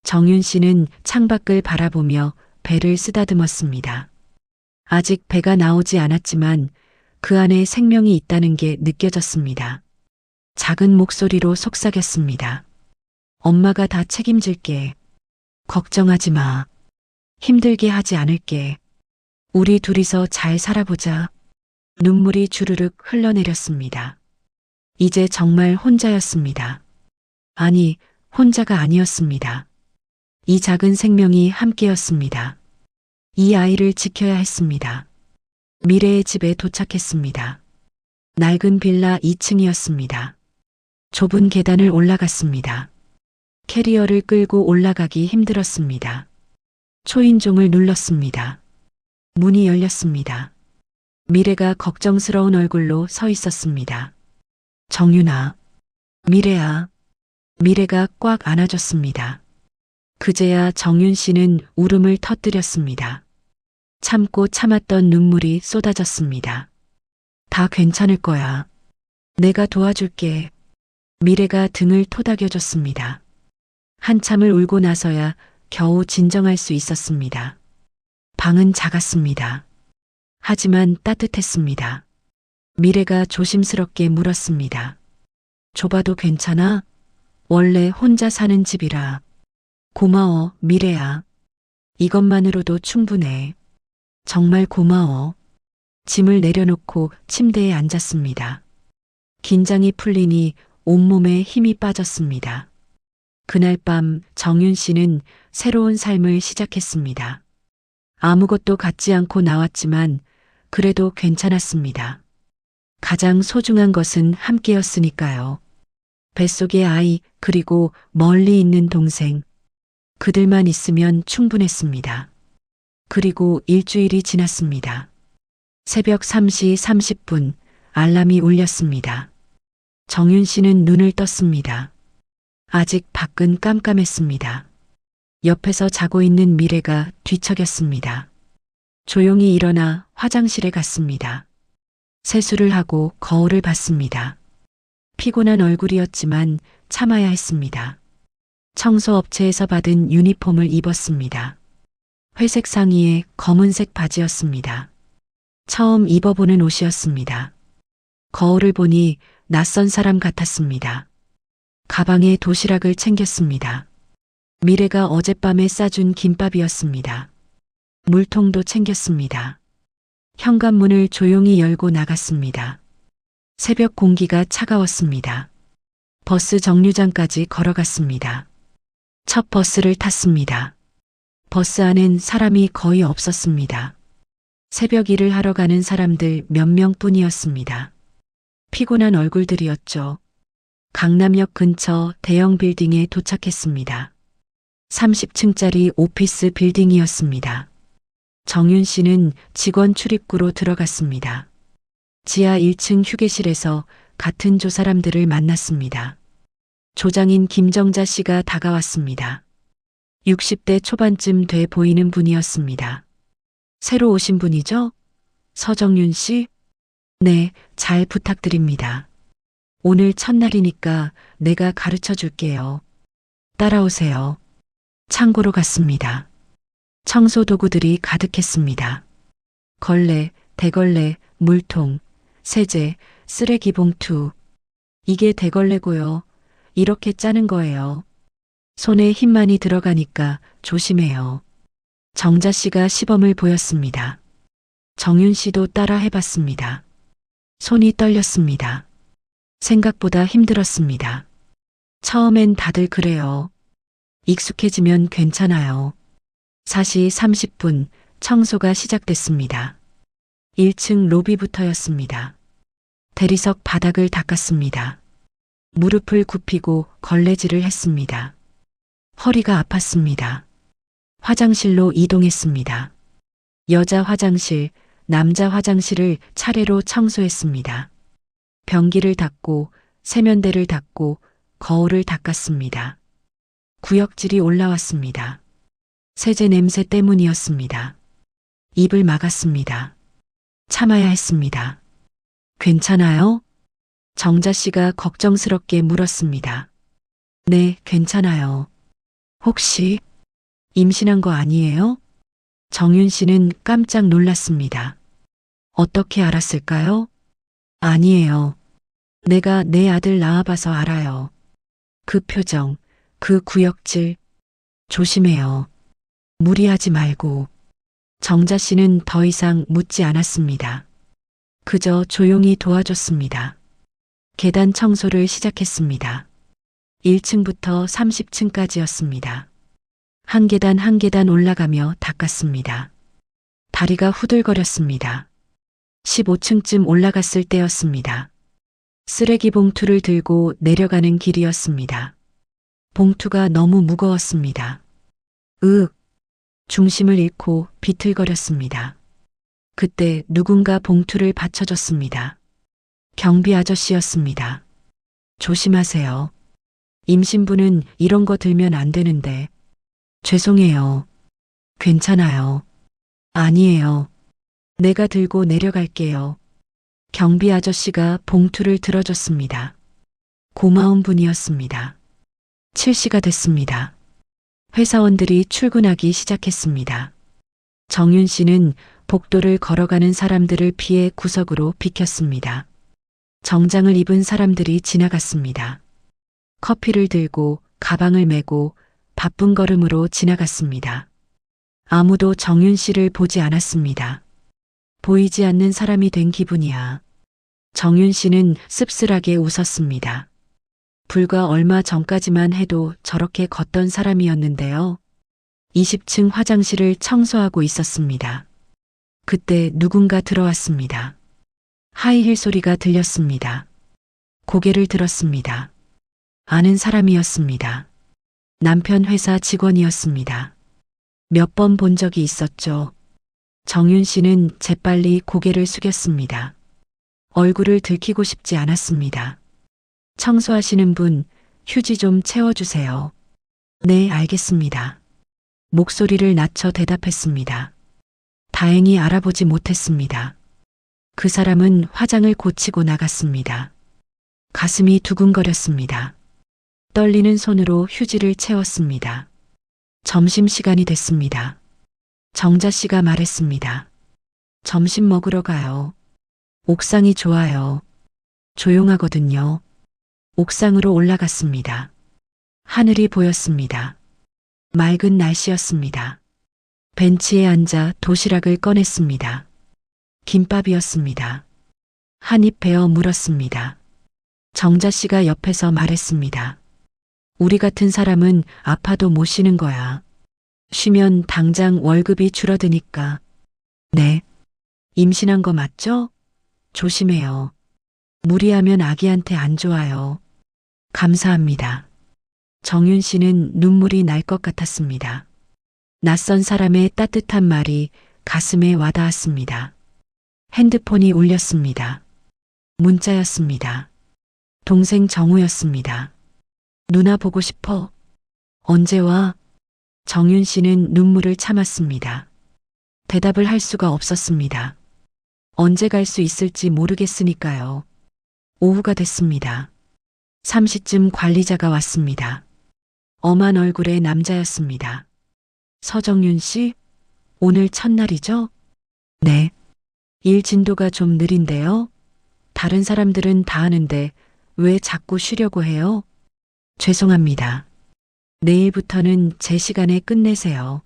정윤 씨는 창밖을 바라보며 배를 쓰다듬었습니다. 아직 배가 나오지 않았지만 그 안에 생명이 있다는 게 느껴졌습니다. 작은 목소리로 속삭였습니다. 엄마가 다 책임질게. 걱정하지 마. 힘들게 하지 않을게. 우리 둘이서 잘 살아보자. 눈물이 주르륵 흘러내렸습니다. 이제 정말 혼자였습니다. 아니, 혼자가 아니었습니다. 이 작은 생명이 함께였습니다. 이 아이를 지켜야 했습니다. 미래의 집에 도착했습니다. 낡은 빌라 2층이었습니다. 좁은 계단을 올라갔습니다. 캐리어를 끌고 올라가기 힘들었습니다. 초인종을 눌렀습니다. 문이 열렸습니다. 미래가 걱정스러운 얼굴로 서 있었습니다. 정윤아, 미래야. 미래가 꽉 안아줬습니다. 그제야 정윤 씨는 울음을 터뜨렸습니다. 참고 참았던 눈물이 쏟아졌습니다. 다 괜찮을 거야. 내가 도와줄게. 미래가 등을 토닥여줬습니다. 한참을 울고 나서야 겨우 진정할 수 있었습니다. 방은 작았습니다. 하지만 따뜻했습니다. 미래가 조심스럽게 물었습니다. 좁아도 괜찮아? 원래 혼자 사는 집이라. 고마워, 미래야. 이것만으로도 충분해. 정말 고마워. 짐을 내려놓고 침대에 앉았습니다. 긴장이 풀리니 온몸에 힘이 빠졌습니다. 그날 밤 정윤 씨는 새로운 삶을 시작했습니다. 아무것도 갖지 않고 나왔지만 그래도 괜찮았습니다. 가장 소중한 것은 함께였으니까요. 뱃속의 아이 그리고 멀리 있는 동생. 그들만 있으면 충분했습니다. 그리고 일주일이 지났습니다. 새벽 3시 30분 알람이 울렸습니다. 정윤 씨는 눈을 떴습니다. 아직 밖은 깜깜했습니다. 옆에서 자고 있는 미래가 뒤척였습니다. 조용히 일어나 화장실에 갔습니다. 세수를 하고 거울을 봤습니다. 피곤한 얼굴이었지만 참아야 했습니다. 청소업체에서 받은 유니폼을 입었습니다. 회색 상의에 검은색 바지였습니다. 처음 입어보는 옷이었습니다. 거울을 보니 낯선 사람 같았습니다. 가방에 도시락을 챙겼습니다. 미래가 어젯밤에 싸준 김밥이었습니다. 물통도 챙겼습니다. 현관문을 조용히 열고 나갔습니다. 새벽 공기가 차가웠습니다. 버스 정류장까지 걸어갔습니다. 첫 버스를 탔습니다. 버스 안엔 사람이 거의 없었습니다. 새벽 일을 하러 가는 사람들 몇 명뿐이었습니다. 피곤한 얼굴들이었죠. 강남역 근처 대형 빌딩에 도착했습니다. 30층짜리 오피스 빌딩이었습니다. 정윤 씨는 직원 출입구로 들어갔습니다. 지하 1층 휴게실에서 같은 조 사람들을 만났습니다. 조장인 김정자 씨가 다가왔습니다. 60대 초반쯤 돼 보이는 분이었습니다. 새로 오신 분이죠? 서정윤 씨? 네, 잘 부탁드립니다. 오늘 첫날이니까 내가 가르쳐 줄게요. 따라오세요. 창고로 갔습니다. 청소 도구들이 가득했습니다. 걸레, 대걸레, 물통, 세제, 쓰레기 봉투. 이게 대걸레고요. 이렇게 짜는 거예요. 손에 힘만이 들어가니까 조심해요. 정자 씨가 시범을 보였습니다. 정윤 씨도 따라 해봤습니다. 손이 떨렸습니다. 생각보다 힘들었습니다. 처음엔 다들 그래요. 익숙해지면 괜찮아요. 4시 30분 청소가 시작됐습니다. 1층 로비부터였습니다. 대리석 바닥을 닦았습니다. 무릎을 굽히고 걸레질을 했습니다. 허리가 아팠습니다. 화장실로 이동했습니다. 여자 화장실, 남자 화장실을 차례로 청소했습니다. 변기를 닦고 세면대를 닦고 거울을 닦았습니다. 구역질이 올라왔습니다. 세제 냄새 때문이었습니다. 입을 막았습니다. 참아야 했습니다. 괜찮아요? 정자 씨가 걱정스럽게 물었습니다. 네, 괜찮아요. 혹시 임신한 거 아니에요? 정윤 씨는 깜짝 놀랐습니다. 어떻게 알았을까요? 아니에요. 내가 내 아들 낳아봐서 알아요. 그 표정, 그 구역질. 조심해요. 무리하지 말고. 정자 씨는 더 이상 묻지 않았습니다. 그저 조용히 도와줬습니다. 계단 청소를 시작했습니다. 1층부터 30층까지였습니다. 한 계단 한 계단 올라가며 닦았습니다. 다리가 후들거렸습니다. 15층쯤 올라갔을 때였습니다. 쓰레기 봉투를 들고 내려가는 길이었습니다. 봉투가 너무 무거웠습니다. 중심을 잃고 비틀거렸습니다. 그때 누군가 봉투를 받쳐줬습니다. 경비 아저씨였습니다. 조심하세요. 임신부는 이런 거 들면 안 되는데. 죄송해요. 괜찮아요. 아니에요. 내가 들고 내려갈게요. 경비 아저씨가 봉투를 들어줬습니다. 고마운 분이었습니다. 7시가 됐습니다. 회사원들이 출근하기 시작했습니다. 정윤 씨는 복도를 걸어가는 사람들을 피해 구석으로 비켰습니다. 정장을 입은 사람들이 지나갔습니다. 커피를 들고 가방을 메고 바쁜 걸음으로 지나갔습니다. 아무도 정윤 씨를 보지 않았습니다. 보이지 않는 사람이 된 기분이야. 정윤 씨는 씁쓸하게 웃었습니다. 불과 얼마 전까지만 해도 저렇게 걷던 사람이었는데요. 20층 화장실을 청소하고 있었습니다. 그때 누군가 들어왔습니다. 하이힐 소리가 들렸습니다. 고개를 들었습니다. 아는 사람이었습니다. 남편 회사 직원이었습니다. 몇 번 본 적이 있었죠. 정윤 씨는 재빨리 고개를 숙였습니다. 얼굴을 들키고 싶지 않았습니다. 청소하시는 분, 휴지 좀 채워주세요. 네, 알겠습니다. 목소리를 낮춰 대답했습니다. 다행히 알아보지 못했습니다. 그 사람은 화장을 고치고 나갔습니다. 가슴이 두근거렸습니다. 떨리는 손으로 휴지를 채웠습니다. 점심시간이 됐습니다. 정자 씨가 말했습니다. 점심 먹으러 가요. 옥상이 좋아요. 조용하거든요. 옥상으로 올라갔습니다. 하늘이 보였습니다. 맑은 날씨였습니다. 벤치에 앉아 도시락을 꺼냈습니다. 김밥이었습니다. 한 입 베어 물었습니다. 정자 씨가 옆에서 말했습니다. 우리 같은 사람은 아파도 못 쉬는 거야. 쉬면 당장 월급이 줄어드니까. 네. 임신한 거 맞죠? 조심해요. 무리하면 아기한테 안 좋아요. 감사합니다. 정윤 씨는 눈물이 날 것 같았습니다. 낯선 사람의 따뜻한 말이 가슴에 와닿았습니다. 핸드폰이 울렸습니다. 문자였습니다. 동생 정우였습니다. 누나 보고 싶어. 언제 와? 정윤 씨는 눈물을 참았습니다. 대답을 할 수가 없었습니다. 언제 갈 수 있을지 모르겠으니까요. 오후가 됐습니다. 3시쯤 관리자가 왔습니다. 엄한 얼굴의 남자였습니다. 서정윤 씨, 오늘 첫날이죠? 네. 일 진도가 좀 느린데요. 다른 사람들은 다 하는데 왜 자꾸 쉬려고 해요? 죄송합니다. 내일부터는 제 시간에 끝내세요.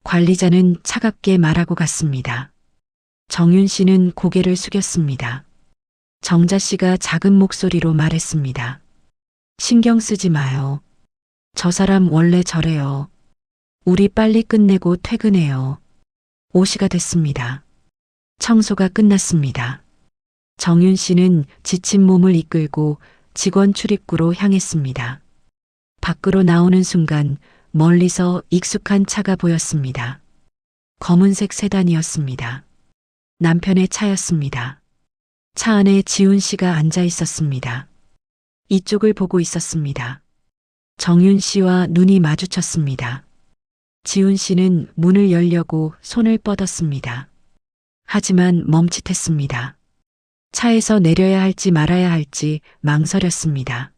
관리자는 차갑게 말하고 갔습니다. 정윤 씨는 고개를 숙였습니다. 정자 씨가 작은 목소리로 말했습니다. 신경 쓰지 마요. 저 사람 원래 저래요. 우리 빨리 끝내고 퇴근해요. 5시가 됐습니다. 청소가 끝났습니다. 정윤 씨는 지친 몸을 이끌고 직원 출입구로 향했습니다. 밖으로 나오는 순간 멀리서 익숙한 차가 보였습니다. 검은색 세단이었습니다. 남편의 차였습니다. 차 안에 지훈 씨가 앉아 있었습니다. 이쪽을 보고 있었습니다. 정윤 씨와 눈이 마주쳤습니다. 지훈 씨는 문을 열려고 손을 뻗었습니다. 하지만 멈칫했습니다. 차에서 내려야 할지 말아야 할지 망설였습니다.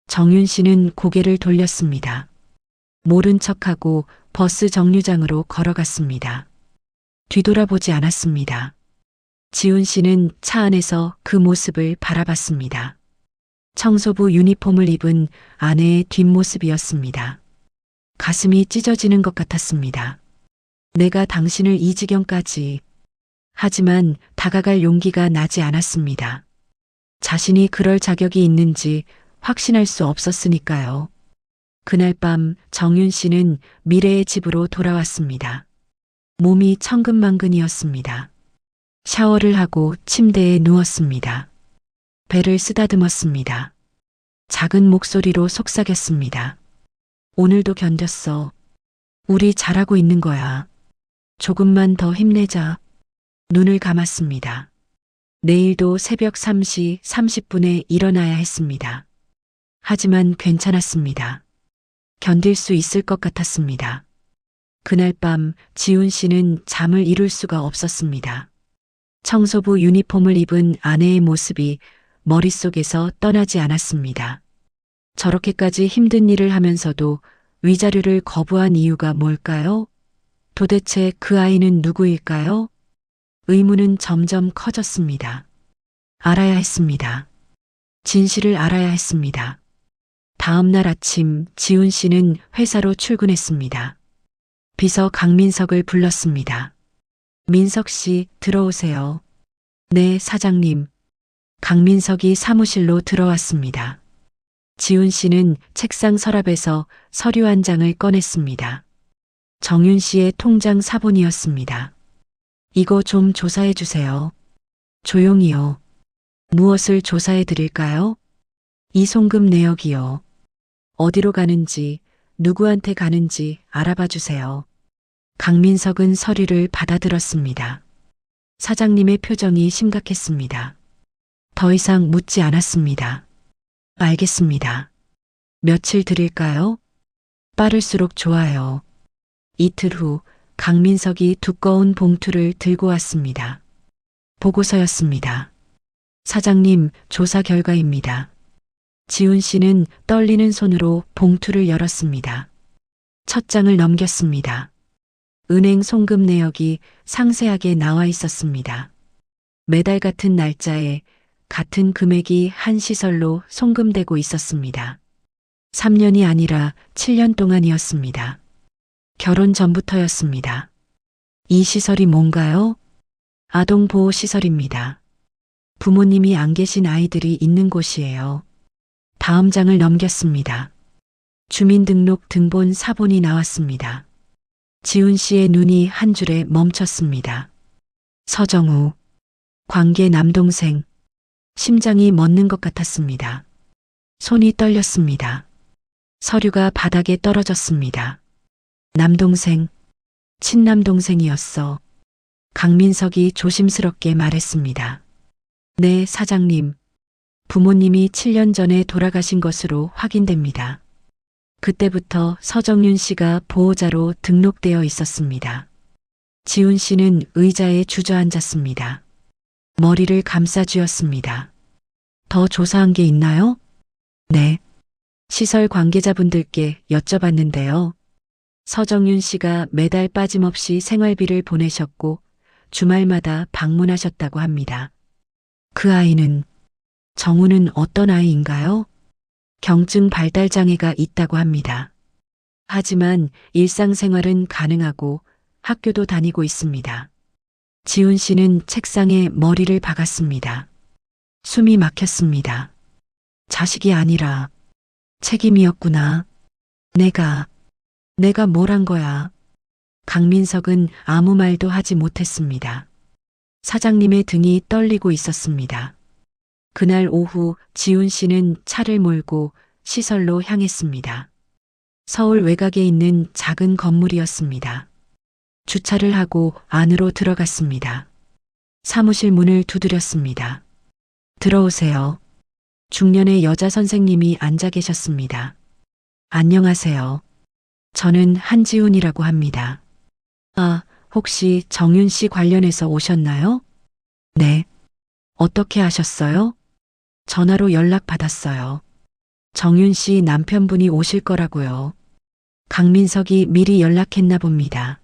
정윤 씨는 고개를 돌렸습니다. 모른 척하고 버스 정류장으로 걸어갔습니다. 뒤돌아보지 않았습니다. 지훈 씨는 차 안에서 그 모습을 바라봤습니다. 청소부 유니폼을 입은 아내의 뒷모습이었습니다. 가슴이 찢어지는 것 같았습니다. 내가 당신을 이 지경까지. 하지만 다가갈 용기가 나지 않았습니다. 자신이 그럴 자격이 있는지 확신할 수 없었으니까요. 그날 밤 정윤 씨는 미래의 집으로 돌아왔습니다. 몸이 천근만근이었습니다. 샤워를 하고 침대에 누웠습니다. 배를 쓰다듬었습니다. 작은 목소리로 속삭였습니다. 오늘도 견뎠어. 우리 잘하고 있는 거야. 조금만 더 힘내자. 눈을 감았습니다. 내일도 새벽 3시 30분에 일어나야 했습니다. 하지만 괜찮았습니다. 견딜 수 있을 것 같았습니다. 그날 밤 지훈 씨는 잠을 이룰 수가 없었습니다. 청소부 유니폼을 입은 아내의 모습이 머릿속에서 떠나지 않았습니다. 저렇게까지 힘든 일을 하면서도 위자료를 거부한 이유가 뭘까요? 도대체 그 아이는 누구일까요? 의문은 점점 커졌습니다. 알아야 했습니다. 진실을 알아야 했습니다. 다음 날 아침 지훈 씨는 회사로 출근했습니다. 비서 강민석을 불렀습니다. 민석 씨, 들어오세요. 네, 사장님. 강민석이 사무실로 들어왔습니다. 지훈 씨는 책상 서랍에서 서류 한 장을 꺼냈습니다. 정윤 씨의 통장 사본이었습니다. 이거 좀 조사해 주세요. 조용히요. 무엇을 조사해 드릴까요? 이 송금 내역이요. 어디로 가는지, 누구한테 가는지 알아봐 주세요. 강민석은 서류를 받아들었습니다. 사장님의 표정이 심각했습니다. 더 이상 묻지 않았습니다. 알겠습니다. 며칠 드릴까요? 빠를수록 좋아요. 이틀 후 강민석이 두꺼운 봉투를 들고 왔습니다. 보고서였습니다. 사장님, 조사 결과입니다. 지훈 씨는 떨리는 손으로 봉투를 열었습니다. 첫 장을 넘겼습니다. 은행 송금 내역이 상세하게 나와 있었습니다. 매달 같은 날짜에 같은 금액이 한 시설로 송금되고 있었습니다. 3년이 아니라 7년 동안이었습니다. 결혼 전부터였습니다. 이 시설이 뭔가요? 아동보호시설입니다. 부모님이 안 계신 아이들이 있는 곳이에요. 다음 장을 넘겼습니다. 주민등록 등본 사본이 나왔습니다. 지훈 씨의 눈이 한 줄에 멈췄습니다. 서정우, 관계 남동생, 심장이 멎는 것 같았습니다. 손이 떨렸습니다. 서류가 바닥에 떨어졌습니다. 남동생, 친남동생이었어. 강민석이 조심스럽게 말했습니다. 네, 사장님. 부모님이 7년 전에 돌아가신 것으로 확인됩니다. 그때부터 서정윤 씨가 보호자로 등록되어 있었습니다. 지훈 씨는 의자에 주저앉았습니다. 머리를 감싸쥐었습니다. 더 조사한 게 있나요? 네. 시설 관계자분들께 여쭤봤는데요. 서정윤 씨가 매달 빠짐없이 생활비를 보내셨고 주말마다 방문하셨다고 합니다. 그 아이는, 정우는 어떤 아이인가요? 경증 발달 장애가 있다고 합니다. 하지만 일상생활은 가능하고 학교도 다니고 있습니다. 지훈 씨는 책상에 머리를 박았습니다. 숨이 막혔습니다. 자식이 아니라 책임이었구나. 내가 뭘 한 거야. 강민석은 아무 말도 하지 못했습니다. 사장님의 등이 떨리고 있었습니다. 그날 오후 지훈 씨는 차를 몰고 시설로 향했습니다. 서울 외곽에 있는 작은 건물이었습니다. 주차를 하고 안으로 들어갔습니다. 사무실 문을 두드렸습니다. 들어오세요. 중년의 여자 선생님이 앉아 계셨습니다. 안녕하세요. 저는 한지훈이라고 합니다. 아, 혹시 정윤 씨 관련해서 오셨나요? 네. 어떻게 아셨어요? 전화로 연락받았어요. 정윤 씨 남편분이 오실 거라고요. 강민석이 미리 연락했나 봅니다.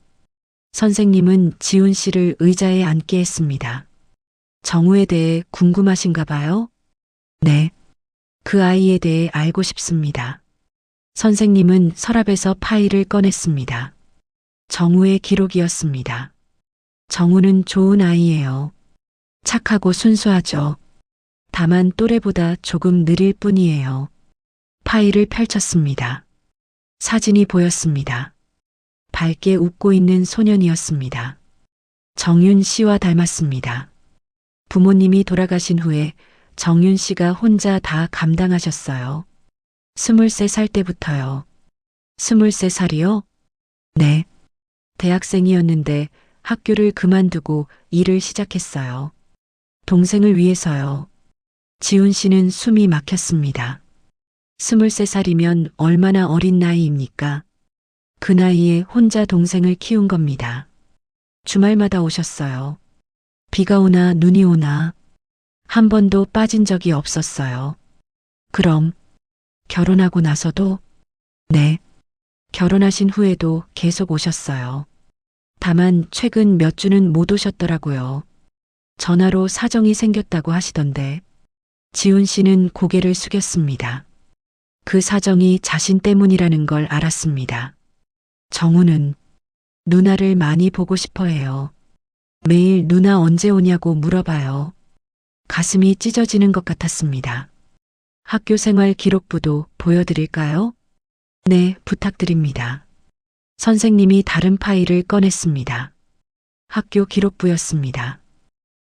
선생님은 지훈 씨를 의자에 앉게 했습니다. 정우에 대해 궁금하신가 봐요? 네. 그 아이에 대해 알고 싶습니다. 선생님은 서랍에서 파일을 꺼냈습니다. 정우의 기록이었습니다. 정우는 좋은 아이예요. 착하고 순수하죠. 다만 또래보다 조금 느릴 뿐이에요. 파일을 펼쳤습니다. 사진이 보였습니다. 밝게 웃고 있는 소년이었습니다. 정윤 씨와 닮았습니다. 부모님이 돌아가신 후에 정윤 씨가 혼자 다 감당하셨어요. 23살 때부터요. 23살이요? 네. 대학생이었는데 학교를 그만두고 일을 시작했어요. 동생을 위해서요. 지훈 씨는 숨이 막혔습니다. 23살이면 얼마나 어린 나이입니까? 그 나이에 혼자 동생을 키운 겁니다. 주말마다 오셨어요. 비가 오나 눈이 오나 한 번도 빠진 적이 없었어요. 그럼 결혼하고 나서도? 네. 결혼하신 후에도 계속 오셨어요. 다만 최근 몇 주는 못 오셨더라고요. 전화로 사정이 생겼다고 하시던데. 지훈 씨는 고개를 숙였습니다. 그 사정이 자신 때문이라는 걸 알았습니다. 정우는 누나를 많이 보고 싶어 해요. 매일 누나 언제 오냐고 물어봐요. 가슴이 찢어지는 것 같았습니다. 학교 생활 기록부도 보여드릴까요? 네, 부탁드립니다. 선생님이 다른 파일을 꺼냈습니다. 학교 기록부였습니다.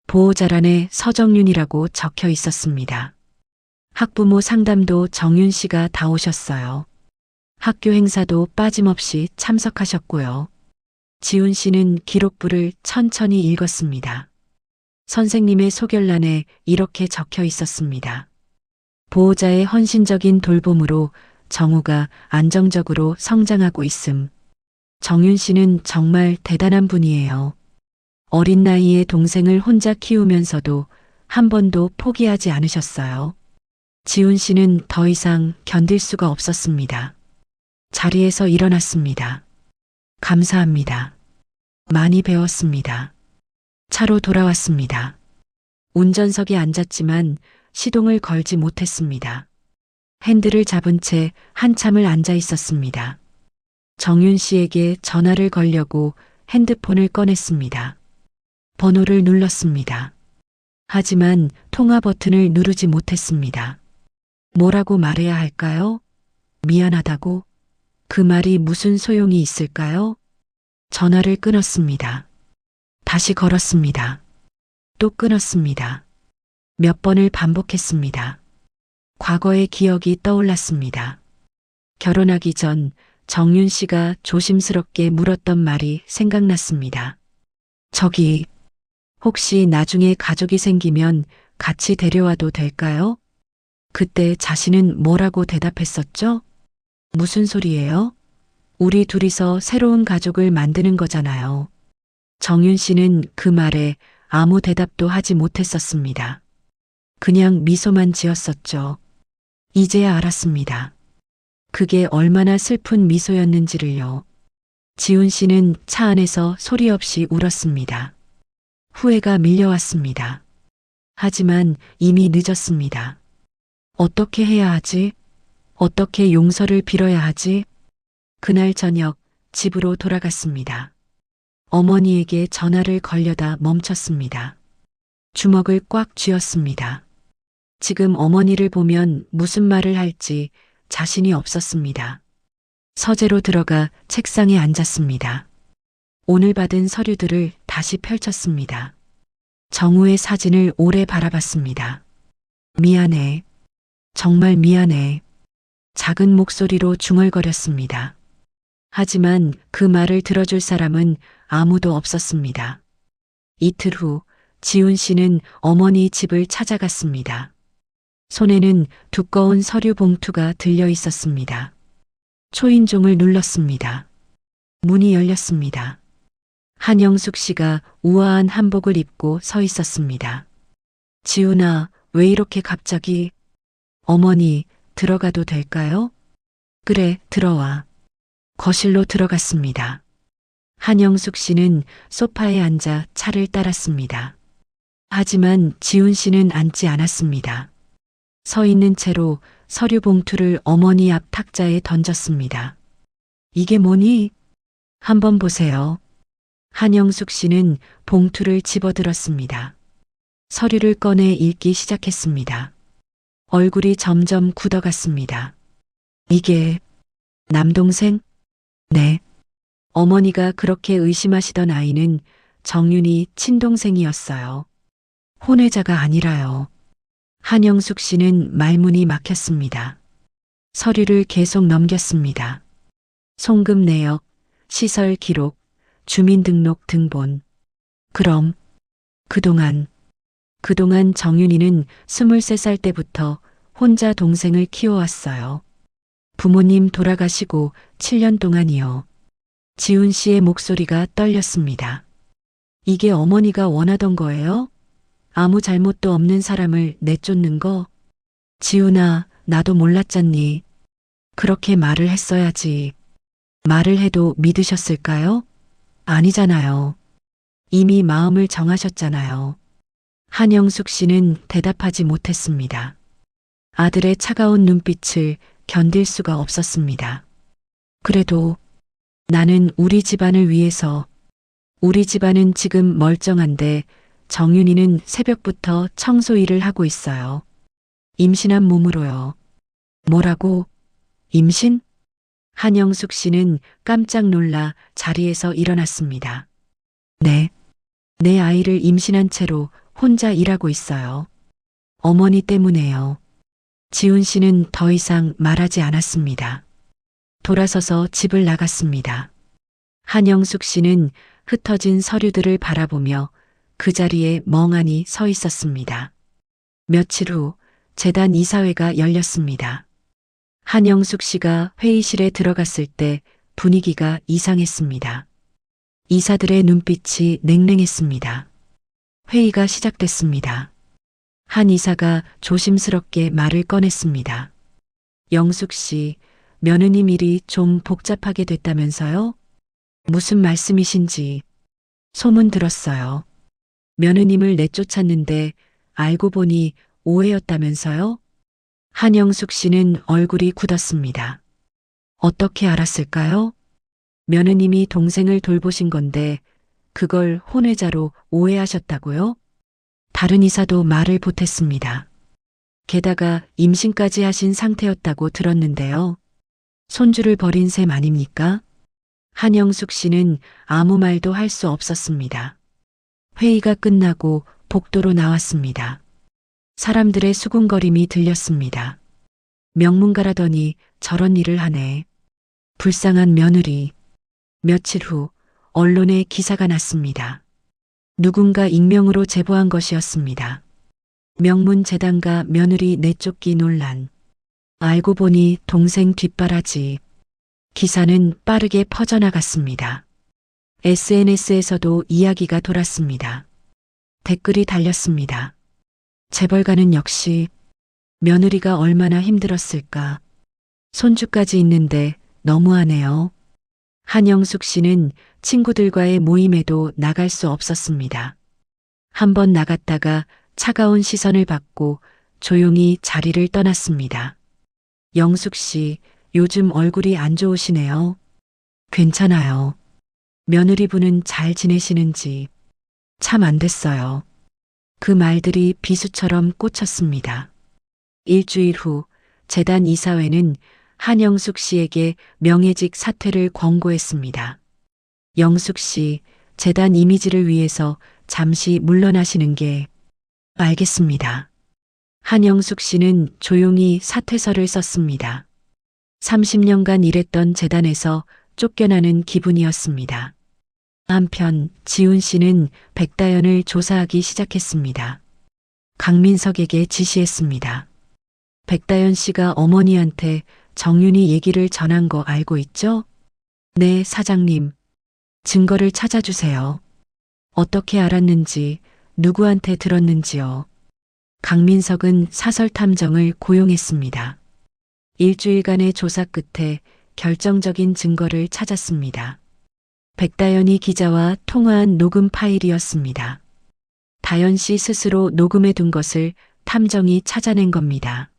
보호자란에 서정윤이라고 적혀 있었습니다. 학부모 상담도 정윤 씨가 다 오셨어요. 학교 행사도 빠짐없이 참석하셨고요. 지훈 씨는 기록부를 천천히 읽었습니다. 선생님의 소결란에 이렇게 적혀 있었습니다. 보호자의 헌신적인 돌봄으로 정우가 안정적으로 성장하고 있음. 정윤 씨는 정말 대단한 분이에요. 어린 나이에 동생을 혼자 키우면서도 한 번도 포기하지 않으셨어요. 지훈 씨는 더 이상 견딜 수가 없었습니다. 자리에서 일어났습니다. 감사합니다. 많이 배웠습니다. 차로 돌아왔습니다. 운전석에 앉았지만 시동을 걸지 못했습니다. 핸들을 잡은 채 한참을 앉아 있었습니다. 정윤 씨에게 전화를 걸려고 핸드폰을 꺼냈습니다. 번호를 눌렀습니다. 하지만 통화 버튼을 누르지 못했습니다. 뭐라고 말해야 할까요? 미안하다고? 그 말이 무슨 소용이 있을까요? 전화를 끊었습니다. 다시 걸었습니다. 또 끊었습니다. 몇 번을 반복했습니다. 과거의 기억이 떠올랐습니다. 결혼하기 전 정윤 씨가 조심스럽게 물었던 말이 생각났습니다. 저기, 혹시 나중에 가족이 생기면 같이 데려와도 될까요? 그때 자신은 뭐라고 대답했었죠? 무슨 소리예요? 우리 둘이서 새로운 가족을 만드는 거잖아요. 정윤 씨는 그 말에 아무 대답도 하지 못했었습니다. 그냥 미소만 지었었죠. 이제야 알았습니다. 그게 얼마나 슬픈 미소였는지를요. 지훈 씨는 차 안에서 소리 없이 울었습니다. 후회가 밀려왔습니다. 하지만 이미 늦었습니다. 어떻게 해야 하지? 어떻게 용서를 빌어야 하지? 그날 저녁 집으로 돌아갔습니다. 어머니에게 전화를 걸려다 멈췄습니다. 주먹을 꽉 쥐었습니다. 지금 어머니를 보면 무슨 말을 할지 자신이 없었습니다. 서재로 들어가 책상에 앉았습니다. 오늘 받은 서류들을 다시 펼쳤습니다. 정우의 사진을 오래 바라봤습니다. 미안해. 정말 미안해. 작은 목소리로 중얼거렸습니다. 하지만 그 말을 들어줄 사람은 아무도 없었습니다. 이틀 후 지훈 씨는 어머니 집을 찾아갔습니다. 손에는 두꺼운 서류 봉투가 들려 있었습니다. 초인종을 눌렀습니다. 문이 열렸습니다. 한영숙 씨가 우아한 한복을 입고 서 있었습니다. 지훈아, 왜 이렇게 갑자기? 어머니, 들어가도 될까요? 그래, 들어와. 거실로 들어갔습니다. 한영숙 씨는 소파에 앉아 차를 따랐습니다. 하지만 지훈 씨는 앉지 않았습니다. 서 있는 채로 서류 봉투를 어머니 앞 탁자에 던졌습니다. 이게 뭐니? 한번 보세요. 한영숙 씨는 봉투를 집어들었습니다. 서류를 꺼내 읽기 시작했습니다. 얼굴이 점점 굳어갔습니다. 이게 남동생? 네. 어머니가 그렇게 의심하시던 아이는 정윤이 친동생이었어요. 혼외자가 아니라요. 한영숙 씨는 말문이 막혔습니다. 서류를 계속 넘겼습니다. 송금 내역, 시설 기록, 주민등록 등본. 그럼 그동안 정윤이는 23살 때부터 혼자 동생을 키워왔어요. 부모님 돌아가시고 7년 동안이요. 지훈 씨의 목소리가 떨렸습니다. 이게 어머니가 원하던 거예요? 아무 잘못도 없는 사람을 내쫓는 거? 지훈아, 나도 몰랐잖니. 그렇게 말을 했어야지. 말을 해도 믿으셨을까요? 아니잖아요. 이미 마음을 정하셨잖아요. 한영숙 씨는 대답하지 못했습니다. 아들의 차가운 눈빛을 견딜 수가 없었습니다. 그래도 나는 우리 집안을 위해서, 우리 집안은 지금 멀쩡한데 정윤이는 새벽부터 청소 일을 하고 있어요. 임신한 몸으로요. 뭐라고? 임신? 한영숙 씨는 깜짝 놀라 자리에서 일어났습니다. 네. 내 아이를 임신한 채로 혼자 일하고 있어요. 어머니 때문에요. 지훈 씨는 더 이상 말하지 않았습니다. 돌아서서 집을 나갔습니다. 한영숙 씨는 흩어진 서류들을 바라보며 그 자리에 멍하니 서 있었습니다. 며칠 후 재단 이사회가 열렸습니다. 한영숙 씨가 회의실에 들어갔을 때 분위기가 이상했습니다. 이사들의 눈빛이 냉랭했습니다. 회의가 시작됐습니다. 한 이사가 조심스럽게 말을 꺼냈습니다. 영숙 씨, 며느님 일이 좀 복잡하게 됐다면서요? 무슨 말씀이신지. 소문 들었어요. 며느님을 내쫓았는데 알고 보니 오해였다면서요? 한영숙 씨는 얼굴이 굳었습니다. 어떻게 알았을까요? 며느님이 동생을 돌보신 건데 그걸 혼외자로 오해하셨다고요? 다른 이사도 말을 보탰습니다. 게다가 임신까지 하신 상태였다고 들었는데요. 손주를 버린 셈 아닙니까? 한영숙 씨는 아무 말도 할 수 없었습니다. 회의가 끝나고 복도로 나왔습니다. 사람들의 수군거림이 들렸습니다. 명문가라더니 저런 일을 하네. 불쌍한 며느리. 며칠 후 언론에 기사가 났습니다. 누군가 익명으로 제보한 것이었습니다. 명문재단가 며느리 내쫓기 논란. 알고 보니 동생 뒷바라지. 기사는 빠르게 퍼져나갔습니다. SNS에서도 이야기가 돌았습니다. 댓글이 달렸습니다. 재벌가는 역시 며느리가 얼마나 힘들었을까. 손주까지 있는데 너무하네요. 한영숙 씨는 친구들과의 모임에도 나갈 수 없었습니다. 한번 나갔다가 차가운 시선을 받고 조용히 자리를 떠났습니다. 영숙 씨, 요즘 얼굴이 안 좋으시네요. 괜찮아요. 며느리분은 잘 지내시는지. 참 안 됐어요. 그 말들이 비수처럼 꽂혔습니다. 일주일 후 재단 이사회는 한영숙 씨에게 명예직 사퇴를 권고했습니다. 영숙 씨, 재단 이미지를 위해서 잠시 물러나시는 게. 알겠습니다. 한영숙 씨는 조용히 사퇴서를 썼습니다. 30년간 일했던 재단에서 쫓겨나는 기분이었습니다. 한편 지훈 씨는 백다연을 조사하기 시작했습니다. 강민석에게 지시했습니다. 백다연 씨가 어머니한테 정윤이 얘기를 전한 거 알고 있죠? 네, 사장님. 증거를 찾아주세요. 어떻게 알았는지, 누구한테 들었는지요. 강민석은 사설 탐정을 고용했습니다. 일주일간의 조사 끝에 결정적인 증거를 찾았습니다. 백다연이 기자와 통화한 녹음 파일이었습니다. 다연 씨 스스로 녹음해 둔 것을 탐정이 찾아낸 겁니다.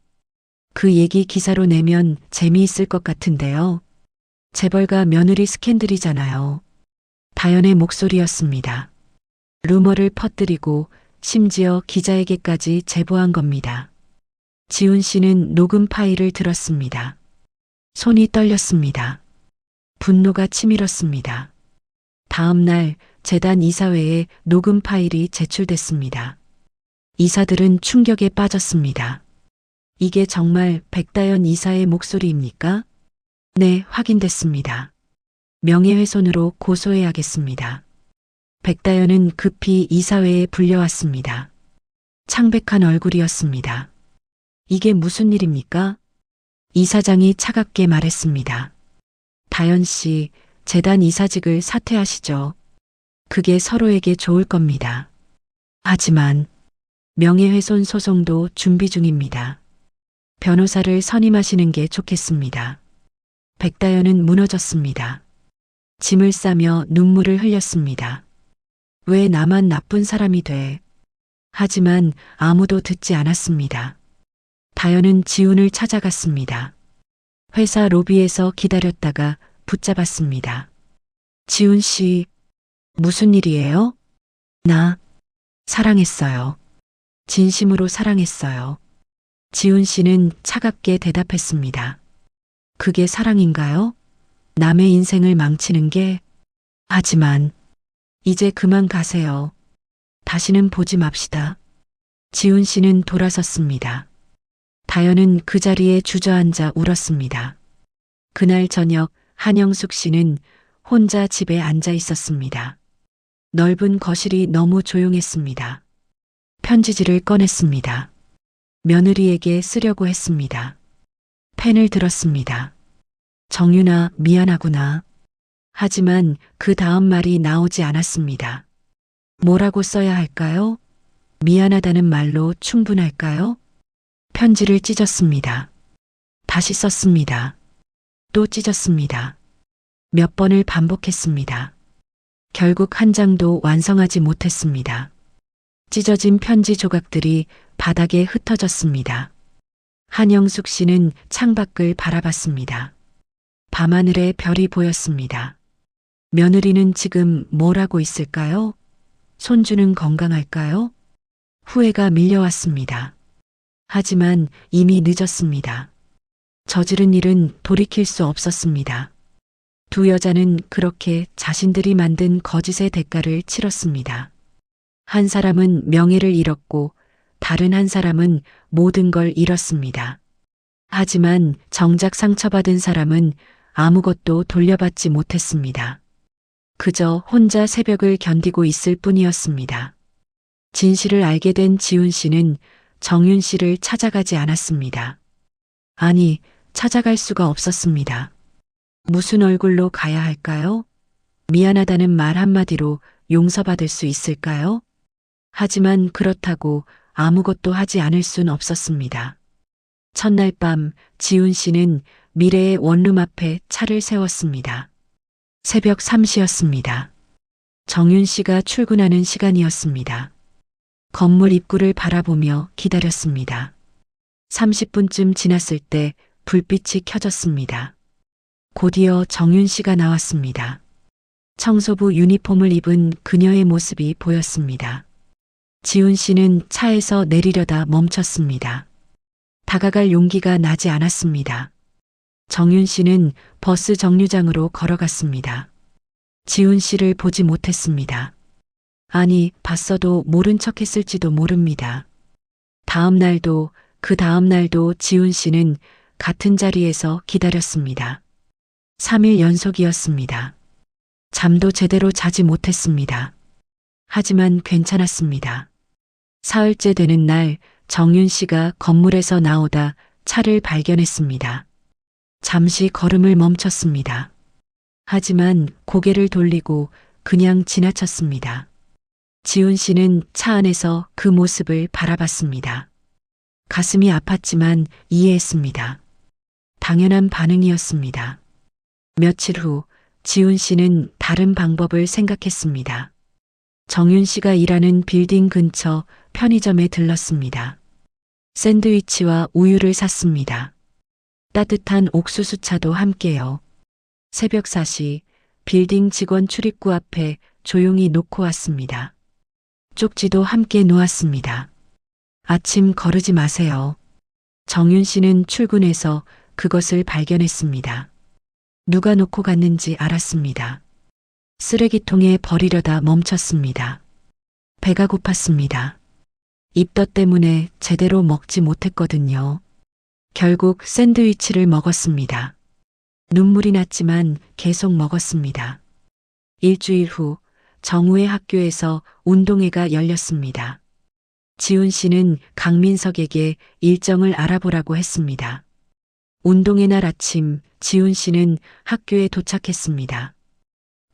그 얘기 기사로 내면 재미있을 것 같은데요. 재벌가 며느리 스캔들이잖아요. 다연의 목소리였습니다. 루머를 퍼뜨리고 심지어 기자에게까지 제보한 겁니다. 지훈 씨는 녹음 파일을 들었습니다. 손이 떨렸습니다. 분노가 치밀었습니다. 다음 날 재단 이사회에 녹음 파일이 제출됐습니다. 이사들은 충격에 빠졌습니다. 이게 정말 백다연 이사의 목소리입니까? 네, 확인됐습니다. 명예훼손으로 고소해야겠습니다. 백다연은 급히 이사회에 불려왔습니다. 창백한 얼굴이었습니다. 이게 무슨 일입니까? 이사장이 차갑게 말했습니다. 다연 씨, 재단 이사직을 사퇴하시죠. 그게 서로에게 좋을 겁니다. 하지만 명예훼손 소송도 준비 중입니다. 변호사를 선임하시는 게 좋겠습니다. 백다연은 무너졌습니다. 짐을 싸며 눈물을 흘렸습니다. 왜 나만 나쁜 사람이 돼? 하지만 아무도 듣지 않았습니다. 다연은 지훈을 찾아갔습니다. 회사 로비에서 기다렸다가 붙잡았습니다. 지훈 씨, 무슨 일이에요? 나 사랑했어요. 진심으로 사랑했어요. 지훈 씨는 차갑게 대답했습니다. 그게 사랑인가요? 남의 인생을 망치는 게. 하지만 이제 그만 가세요. 다시는 보지 맙시다. 지훈 씨는 돌아섰습니다. 다연은 그 자리에 주저앉아 울었습니다. 그날 저녁 한영숙 씨는 혼자 집에 앉아 있었습니다. 넓은 거실이 너무 조용했습니다. 편지지를 꺼냈습니다. 며느리에게 쓰려고 했습니다. 펜을 들었습니다. 정윤아, 미안하구나. 하지만 그 다음 말이 나오지 않았습니다. 뭐라고 써야 할까요? 미안하다는 말로 충분할까요? 편지를 찢었습니다. 다시 썼습니다. 또 찢었습니다. 몇 번을 반복했습니다. 결국 한 장도 완성하지 못했습니다. 찢어진 편지 조각들이 바닥에 흩어졌습니다. 한영숙 씨는 창밖을 바라봤습니다. 밤하늘에 별이 보였습니다. 며느리는 지금 뭘 하고 있을까요? 손주는 건강할까요? 후회가 밀려왔습니다. 하지만 이미 늦었습니다. 저지른 일은 돌이킬 수 없었습니다. 두 여자는 그렇게 자신들이 만든 거짓의 대가를 치렀습니다. 한 사람은 명예를 잃었고 다른 한 사람은 모든 걸 잃었습니다. 하지만 정작 상처받은 사람은 아무것도 돌려받지 못했습니다. 그저 혼자 새벽을 견디고 있을 뿐이었습니다. 진실을 알게 된 지훈 씨는 정윤 씨를 찾아가지 않았습니다. 아니, 찾아갈 수가 없었습니다. 무슨 얼굴로 가야 할까요? 미안하다는 말 한마디로 용서받을 수 있을까요? 하지만 그렇다고 아무것도 하지 않을 순 없었습니다. 첫날 밤 지훈 씨는 미래의 원룸 앞에 차를 세웠습니다. 새벽 3시였습니다. 정윤 씨가 출근하는 시간이었습니다. 건물 입구를 바라보며 기다렸습니다. 30분쯤 지났을 때 불빛이 켜졌습니다. 곧이어 정윤 씨가 나왔습니다. 청소부 유니폼을 입은 그녀의 모습이 보였습니다. 지훈 씨는 차에서 내리려다 멈췄습니다. 다가갈 용기가 나지 않았습니다. 정윤 씨는 버스 정류장으로 걸어갔습니다. 지훈 씨를 보지 못했습니다. 아니, 봤어도 모른 척 했을지도 모릅니다. 다음 날도 그 다음 날도 지훈 씨는 같은 자리에서 기다렸습니다. 3일 연속이었습니다. 잠도 제대로 자지 못했습니다. 하지만 괜찮았습니다. 사흘째 되는 날 정윤 씨가 건물에서 나오다 차를 발견했습니다. 잠시 걸음을 멈췄습니다. 하지만 고개를 돌리고 그냥 지나쳤습니다. 지훈 씨는 차 안에서 그 모습을 바라봤습니다. 가슴이 아팠지만 이해했습니다. 당연한 반응이었습니다. 며칠 후 지훈 씨는 다른 방법을 생각했습니다. 정윤 씨가 일하는 빌딩 근처 편의점에 들렀습니다. 샌드위치와 우유를 샀습니다. 따뜻한 옥수수차도 함께요. 새벽 4시 빌딩 직원 출입구 앞에 조용히 놓고 왔습니다. 쪽지도 함께 놓았습니다. 아침 거르지 마세요. 정윤 씨는 출근해서 그것을 발견했습니다. 누가 놓고 갔는지 알았습니다. 쓰레기통에 버리려다 멈췄습니다. 배가 고팠습니다. 입덧 때문에 제대로 먹지 못했거든요. 결국 샌드위치를 먹었습니다. 눈물이 났지만 계속 먹었습니다. 일주일 후 정우의 학교에서 운동회가 열렸습니다. 지훈 씨는 강민석에게 일정을 알아보라고 했습니다. 운동회 날 아침 지훈 씨는 학교에 도착했습니다.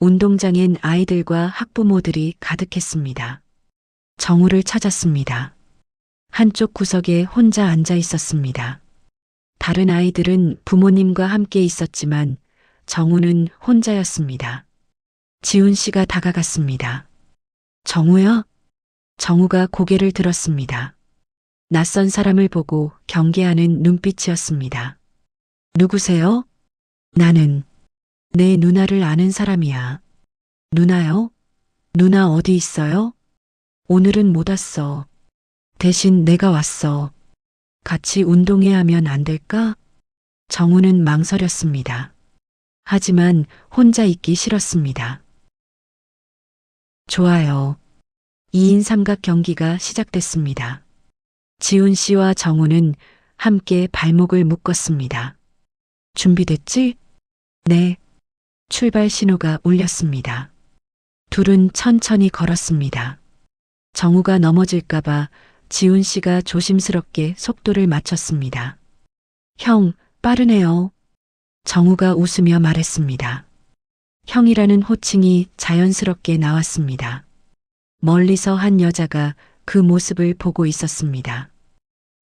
운동장엔 아이들과 학부모들이 가득했습니다. 정우를 찾았습니다. 한쪽 구석에 혼자 앉아 있었습니다. 다른 아이들은 부모님과 함께 있었지만 정우는 혼자였습니다. 지훈 씨가 다가갔습니다. 정우야? 정우가 고개를 들었습니다. 낯선 사람을 보고 경계하는 눈빛이었습니다. 누구세요? 나는 내 누나를 아는 사람이야. 누나요? 누나 어디 있어요? 오늘은 못 왔어. 대신 내가 왔어. 같이 운동회 하면 안 될까? 정우는 망설였습니다. 하지만 혼자 있기 싫었습니다. 좋아요. 2인 삼각 경기가 시작됐습니다. 지훈 씨와 정우는 함께 발목을 묶었습니다. 준비됐지? 네. 출발 신호가 울렸습니다. 둘은 천천히 걸었습니다. 정우가 넘어질까봐 지훈 씨가 조심스럽게 속도를 맞췄습니다. 형, 빠르네요. 정우가 웃으며 말했습니다. 형이라는 호칭이 자연스럽게 나왔습니다. 멀리서 한 여자가 그 모습을 보고 있었습니다.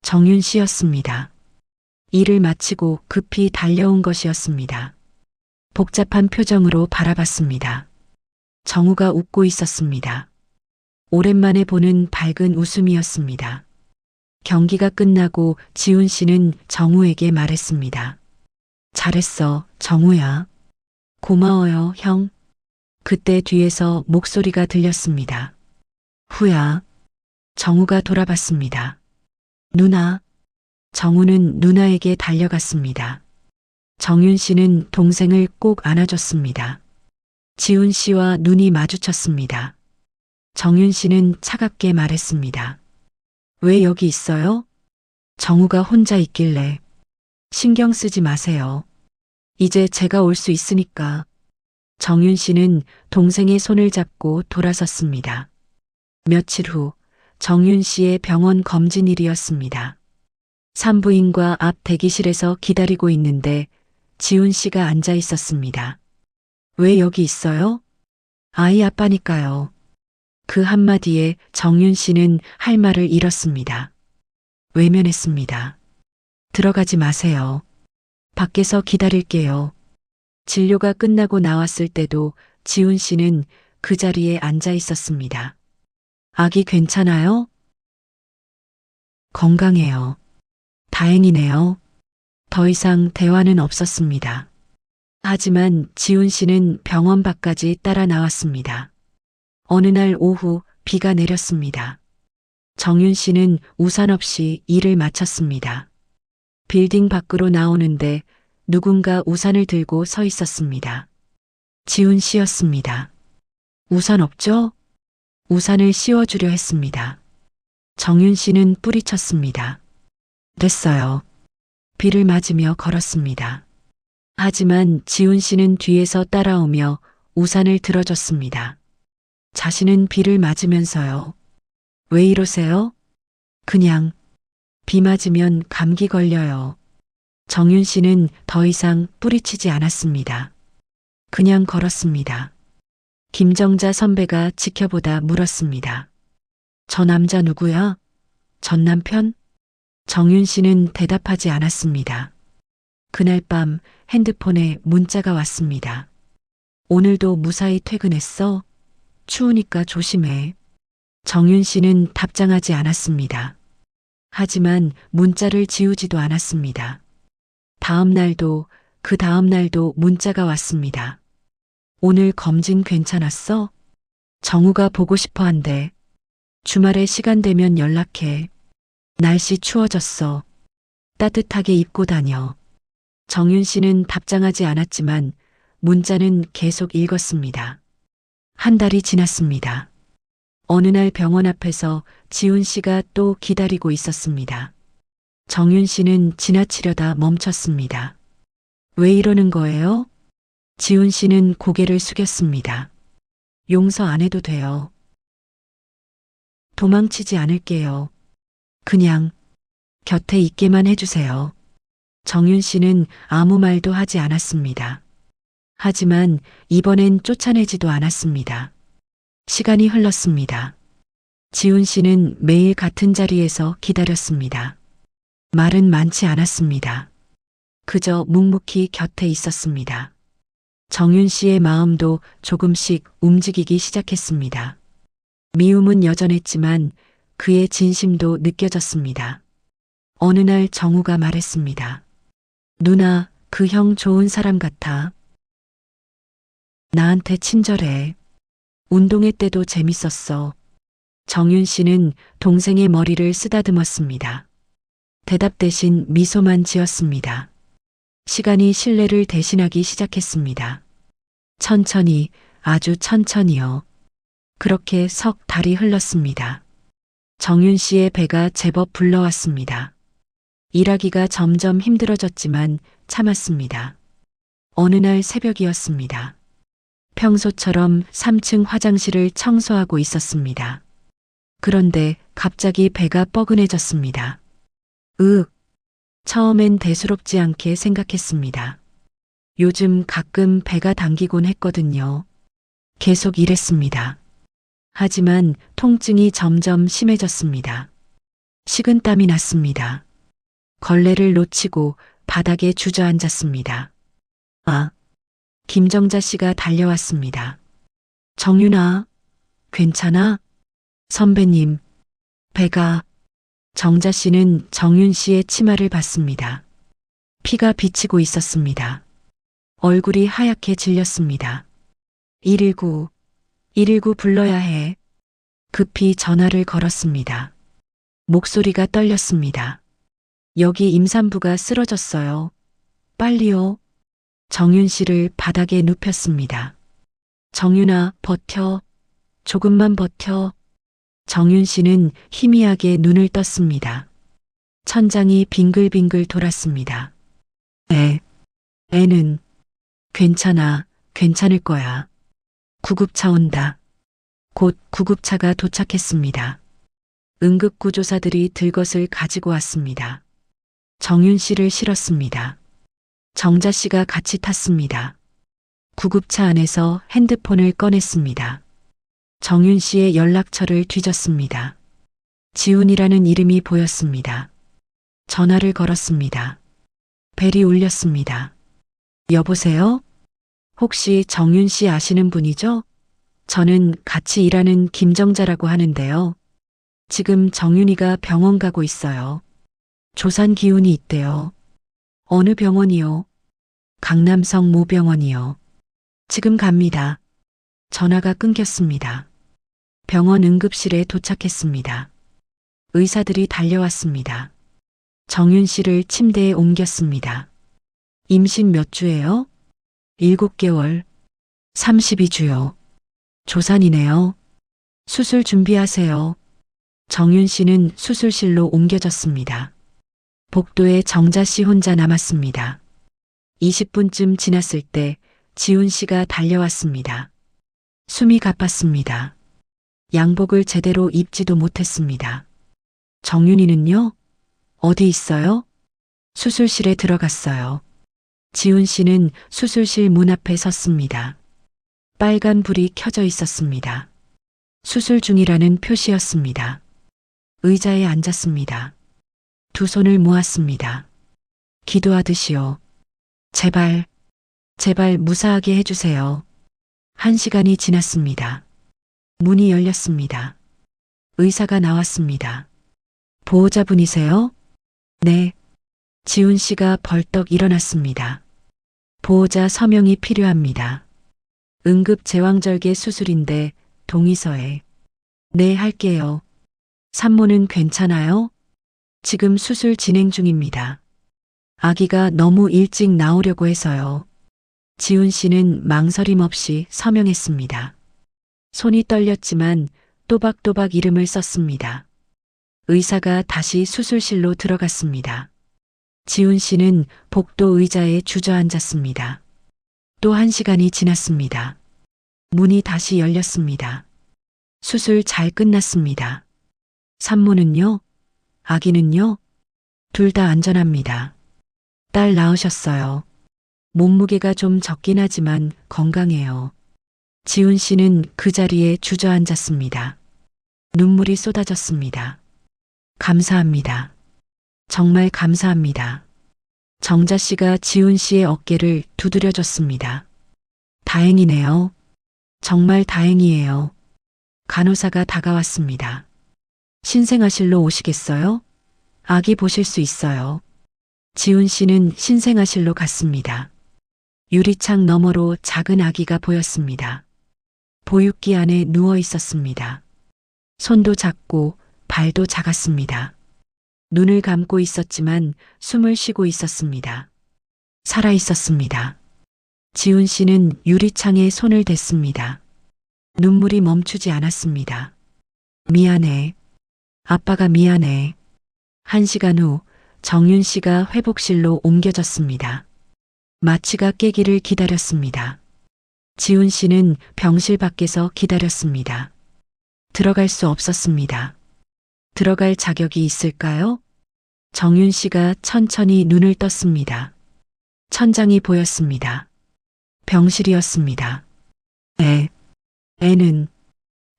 정윤 씨였습니다. 일을 마치고 급히 달려온 것이었습니다. 복잡한 표정으로 바라봤습니다. 정우가 웃고 있었습니다. 오랜만에 보는 밝은 웃음이었습니다. 경기가 끝나고 지훈 씨는 정우에게 말했습니다. 잘했어, 정우야. 고마워요, 형. 그때 뒤에서 목소리가 들렸습니다. 후야. 정우가 돌아봤습니다. 누나. 정우는 누나에게 달려갔습니다. 정윤 씨는 동생을 꼭 안아줬습니다. 지훈 씨와 눈이 마주쳤습니다. 정윤 씨는 차갑게 말했습니다. 왜 여기 있어요? 정우가 혼자 있길래. 신경 쓰지 마세요. 이제 제가 올 수 있으니까. 정윤 씨는 동생의 손을 잡고 돌아섰습니다. 며칠 후 정윤 씨의 병원 검진일이었습니다. 산부인과 앞 대기실에서 기다리고 있는데 지훈 씨가 앉아 있었습니다. 왜 여기 있어요? 아이 아빠니까요. 그 한마디에 정윤 씨는 할 말을 잃었습니다. 외면했습니다. 들어가지 마세요. 밖에서 기다릴게요. 진료가 끝나고 나왔을 때도 지훈 씨는 그 자리에 앉아 있었습니다. 아기 괜찮아요? 건강해요. 다행이네요. 더 이상 대화는 없었습니다. 하지만 지훈 씨는 병원 밖까지 따라 나왔습니다. 어느 날 오후 비가 내렸습니다. 정윤 씨는 우산 없이 일을 마쳤습니다. 빌딩 밖으로 나오는데 누군가 우산을 들고 서 있었습니다. 지훈 씨였습니다. 우산 없죠? 우산을 씌워주려 했습니다. 정윤 씨는 뿌리쳤습니다. 됐어요. 비를 맞으며 걸었습니다. 하지만 지훈 씨는 뒤에서 따라오며 우산을 들어줬습니다. 자신은 비를 맞으면서요. 왜 이러세요? 그냥 비 맞으면 감기 걸려요. 정윤 씨는 더 이상 뿌리치지 않았습니다. 그냥 걸었습니다. 김정자 선배가 지켜보다 물었습니다. 저 남자 누구야? 전 남편? 정윤 씨는 대답하지 않았습니다. 그날 밤 핸드폰에 문자가 왔습니다. 오늘도 무사히 퇴근했어? 추우니까 조심해. 정윤 씨는 답장하지 않았습니다. 하지만 문자를 지우지도 않았습니다. 다음 날도 그 다음 날도 문자가 왔습니다. 오늘 검진 괜찮았어? 정우가 보고 싶어 한대. 주말에 시간 되면 연락해. 날씨 추워졌어. 따뜻하게 입고 다녀. 정윤 씨는 답장하지 않았지만 문자는 계속 읽었습니다. 한 달이 지났습니다. 어느 날 병원 앞에서 지훈 씨가 또 기다리고 있었습니다. 정윤 씨는 지나치려다 멈췄습니다. 왜 이러는 거예요? 지훈 씨는 고개를 숙였습니다. 용서 안 해도 돼요. 도망치지 않을게요. 그냥 곁에 있게만 해주세요. 정윤 씨는 아무 말도 하지 않았습니다. 하지만 이번엔 쫓아내지도 않았습니다. 시간이 흘렀습니다. 지훈 씨는 매일 같은 자리에서 기다렸습니다. 말은 많지 않았습니다. 그저 묵묵히 곁에 있었습니다. 정윤 씨의 마음도 조금씩 움직이기 시작했습니다. 미움은 여전했지만 그의 진심도 느껴졌습니다. 어느 날 정우가 말했습니다. 누나, 그 형 좋은 사람 같아. 나한테 친절해. 운동회 때도 재밌었어. 정윤 씨는 동생의 머리를 쓰다듬었습니다. 대답 대신 미소만 지었습니다. 시간이 신뢰를 대신하기 시작했습니다. 천천히, 아주 천천히요. 그렇게 석 달이 흘렀습니다. 정윤 씨의 배가 제법 불러왔습니다. 일하기가 점점 힘들어졌지만 참았습니다. 어느 날 새벽이었습니다. 평소처럼 3층 화장실을 청소하고 있었습니다. 그런데 갑자기 배가 뻐근해졌습니다. 처음엔 대수롭지 않게 생각했습니다. 요즘 가끔 배가 당기곤 했거든요. 계속 이랬습니다. 하지만 통증이 점점 심해졌습니다. 식은땀이 났습니다. 걸레를 놓치고 바닥에 주저앉았습니다. 김정자 씨가 달려왔습니다. 정윤아, 괜찮아? 선배님, 배가... 정자 씨는 정윤 씨의 치마를 봤습니다. 피가 비치고 있었습니다. 얼굴이 하얗게 질렸습니다. 119 불러야 해. 급히 전화를 걸었습니다. 목소리가 떨렸습니다. 여기 임산부가 쓰러졌어요. 빨리요. 정윤 씨를 바닥에 눕혔습니다. 정윤아, 버텨. 조금만 버텨. 정윤 씨는 희미하게 눈을 떴습니다. 천장이 빙글빙글 돌았습니다. 애는 괜찮아, 괜찮을 거야. 구급차 온다. 곧 구급차가 도착했습니다. 응급구조사들이 들것을 가지고 왔습니다. 정윤 씨를 실었습니다. 정자 씨가 같이 탔습니다. 구급차 안에서 핸드폰을 꺼냈습니다. 정윤 씨의 연락처를 뒤졌습니다. 지훈이라는 이름이 보였습니다. 전화를 걸었습니다. 벨이 울렸습니다. 여보세요? 혹시 정윤 씨 아시는 분이죠? 저는 같이 일하는 김정자라고 하는데요. 지금 정윤이가 병원 가고 있어요. 조산 기운이 있대요. 어느 병원이요? 강남성 모병원이요. 지금 갑니다. 전화가 끊겼습니다. 병원 응급실에 도착했습니다. 의사들이 달려왔습니다. 정윤 씨를 침대에 옮겼습니다. 임신 몇 주예요? 7개월. 32주요. 조산이네요. 수술 준비하세요. 정윤 씨는 수술실로 옮겨졌습니다. 복도에 정자 씨 혼자 남았습니다. 20분쯤 지났을 때 지훈 씨가 달려왔습니다. 숨이 가빴습니다. 양복을 제대로 입지도 못했습니다. 정윤이는요? 어디 있어요? 수술실에 들어갔어요. 지훈 씨는 수술실 문 앞에 섰습니다. 빨간 불이 켜져 있었습니다. 수술 중이라는 표시였습니다. 의자에 앉았습니다. 두 손을 모았습니다. 기도하듯이요. 제발 무사하게 해주세요. 1시간이 지났습니다. 문이 열렸습니다. 의사가 나왔습니다. 보호자분이세요? 네. 지훈 씨가 벌떡 일어났습니다. 보호자 서명이 필요합니다. 응급 제왕절개 수술인데 동의서에. 네, 할게요. 산모는 괜찮아요? 지금 수술 진행 중입니다. 아기가 너무 일찍 나오려고 해서요. 지훈 씨는 망설임 없이 서명했습니다. 손이 떨렸지만 또박또박 이름을 썼습니다. 의사가 다시 수술실로 들어갔습니다. 지훈 씨는 복도 의자에 주저앉았습니다. 또 1시간이 지났습니다. 문이 다시 열렸습니다. 수술 잘 끝났습니다. 산모는요? 아기는요? 둘 다 안전합니다. 딸 낳으셨어요. 몸무게가 좀 적긴 하지만 건강해요. 지훈 씨는 그 자리에 주저앉았습니다. 눈물이 쏟아졌습니다. 감사합니다. 정말 감사합니다. 정자 씨가 지훈 씨의 어깨를 두드려줬습니다. 다행이네요. 정말 다행이에요. 간호사가 다가왔습니다. 신생아실로 오시겠어요? 아기 보실 수 있어요. 지훈 씨는 신생아실로 갔습니다. 유리창 너머로 작은 아기가 보였습니다. 보육기 안에 누워 있었습니다. 손도 작고 발도 작았습니다. 눈을 감고 있었지만 숨을 쉬고 있었습니다. 살아 있었습니다. 지훈 씨는 유리창에 손을 댔습니다. 눈물이 멈추지 않았습니다. 미안해. 아빠가 미안해. 1시간 후 정윤 씨가 회복실로 옮겨졌습니다. 마취가 깨기를 기다렸습니다. 지훈 씨는 병실 밖에서 기다렸습니다. 들어갈 수 없었습니다. 들어갈 자격이 있을까요? 정윤 씨가 천천히 눈을 떴습니다. 천장이 보였습니다. 병실이었습니다. 애는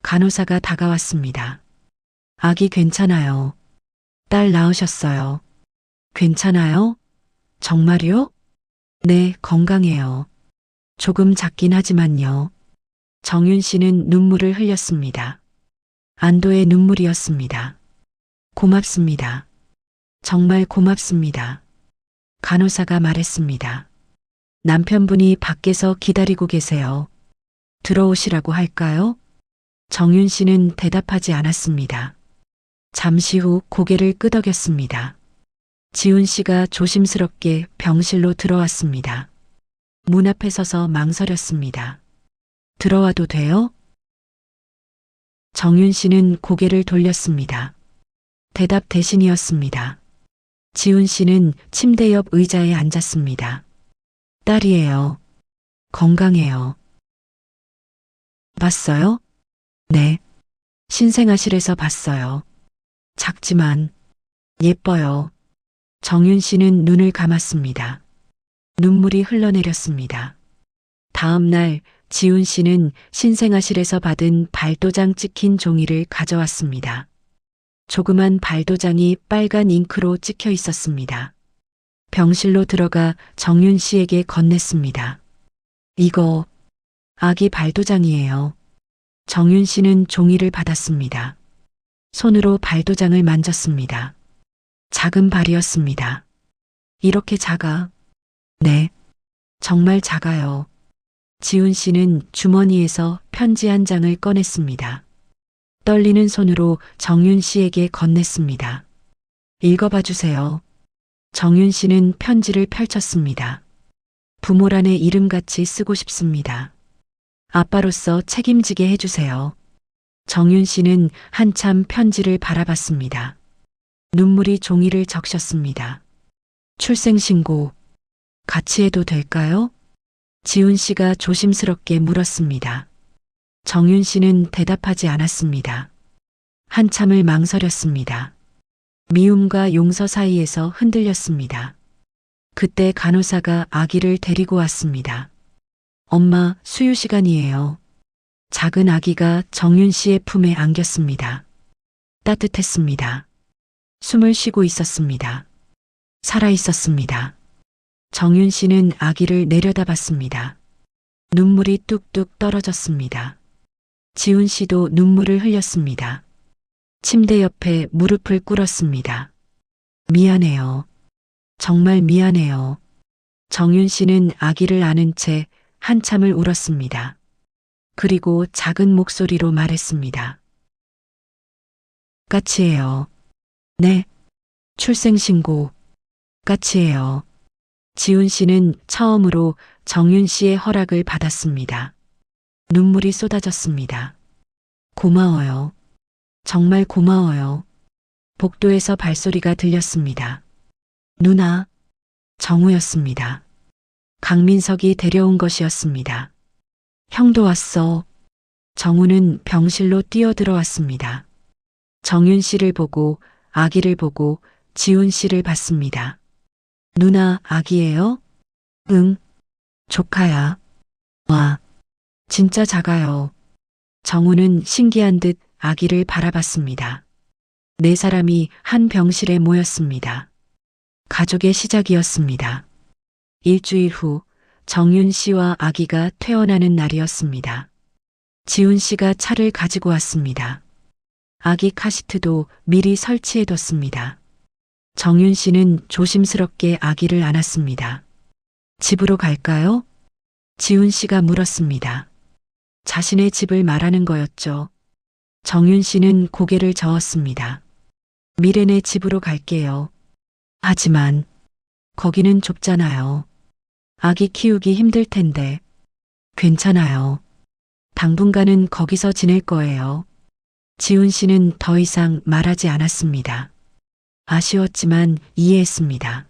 간호사가 다가왔습니다. 아기 괜찮아요. 딸 낳으셨어요. 괜찮아요? 정말요? 네, 건강해요. 조금 작긴 하지만요. 정윤 씨는 눈물을 흘렸습니다. 안도의 눈물이었습니다. 고맙습니다. 정말 고맙습니다. 간호사가 말했습니다. 남편분이 밖에서 기다리고 계세요. 들어오시라고 할까요? 정윤 씨는 대답하지 않았습니다. 잠시 후 고개를 끄덕였습니다. 지훈 씨가 조심스럽게 병실로 들어왔습니다. 문 앞에 서서 망설였습니다. 들어와도 돼요? 정윤 씨는 고개를 돌렸습니다. 대답 대신이었습니다. 지훈 씨는 침대 옆 의자에 앉았습니다. 딸이에요. 건강해요. 봤어요? 네. 신생아실에서 봤어요. 작지만 예뻐요. 정윤 씨는 눈을 감았습니다. 눈물이 흘러내렸습니다. 다음 날 지훈 씨는 신생아실에서 받은 발도장 찍힌 종이를 가져왔습니다. 조그만 발도장이 빨간 잉크로 찍혀 있었습니다. 병실로 들어가 정윤 씨에게 건넸습니다. 이거 아기 발도장이에요. 정윤 씨는 종이를 받았습니다. 손으로 발도장을 만졌습니다. 작은 발이었습니다. 이렇게 작아? 네, 정말 작아요. 지훈 씨는 주머니에서 편지 한 장을 꺼냈습니다. 떨리는 손으로 정윤 씨에게 건넸습니다. 읽어봐 주세요. 정윤 씨는 편지를 펼쳤습니다. 부모란에 이름같이 쓰고 싶습니다. 아빠로서 책임지게 해주세요. 정윤 씨는 한참 편지를 바라봤습니다. 눈물이 종이를 적셨습니다. 출생신고 같이 해도 될까요? 지훈 씨가 조심스럽게 물었습니다. 정윤 씨는 대답하지 않았습니다. 한참을 망설였습니다. 미움과 용서 사이에서 흔들렸습니다. 그때 간호사가 아기를 데리고 왔습니다. 엄마, 수유 시간이에요. 작은 아기가 정윤 씨의 품에 안겼습니다. 따뜻했습니다. 숨을 쉬고 있었습니다. 살아 있었습니다. 정윤 씨는 아기를 내려다봤습니다. 눈물이 뚝뚝 떨어졌습니다. 지훈 씨도 눈물을 흘렸습니다. 침대 옆에 무릎을 꿇었습니다. 미안해요. 정말 미안해요. 정윤 씨는 아기를 안은 채 한참을 울었습니다. 그리고 작은 목소리로 말했습니다. 까치예요. 네. 출생신고. 까치예요. 지훈 씨는 처음으로 정윤 씨의 허락을 받았습니다. 눈물이 쏟아졌습니다. 고마워요. 정말 고마워요. 복도에서 발소리가 들렸습니다. 누나, 정우였습니다. 강민석이 데려온 것이었습니다. 형도 왔어. 정우는 병실로 뛰어들어왔습니다. 정윤 씨를 보고 아기를 보고 지훈 씨를 봤습니다. 누나, 아기예요? 응. 조카야. 와, 진짜 작아요. 정우는 신기한 듯 아기를 바라봤습니다. 네 사람이 한 병실에 모였습니다. 가족의 시작이었습니다. 일주일 후 정윤 씨와 아기가 퇴원하는 날이었습니다. 지훈 씨가 차를 가지고 왔습니다. 아기 카시트도 미리 설치해뒀습니다. 정윤 씨는 조심스럽게 아기를 안았습니다. 집으로 갈까요? 지훈 씨가 물었습니다. 자신의 집을 말하는 거였죠. 정윤 씨는 고개를 저었습니다. 미래네 집으로 갈게요. 하지만 거기는 좁잖아요. 아기 키우기 힘들 텐데. 괜찮아요. 당분간은 거기서 지낼 거예요. 지훈 씨는 더 이상 말하지 않았습니다. 아쉬웠지만 이해했습니다.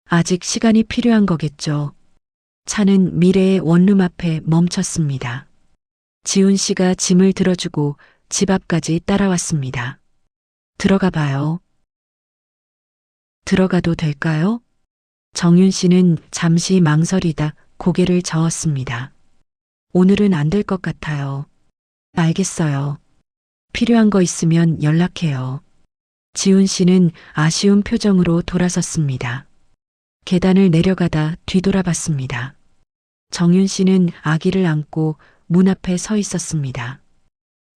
아직 시간이 필요한 거겠죠. 차는 미래의 원룸 앞에 멈췄습니다. 지훈 씨가 짐을 들어주고 집 앞까지 따라왔습니다. 들어가 봐요. 들어가도 될까요? 정윤 씨는 잠시 망설이다 고개를 저었습니다. 오늘은 안 될 것 같아요. 알겠어요. 필요한 거 있으면 연락해요. 지훈 씨는 아쉬운 표정으로 돌아섰습니다. 계단을 내려가다 뒤돌아봤습니다. 정윤 씨는 아기를 안고 문 앞에 서 있었습니다.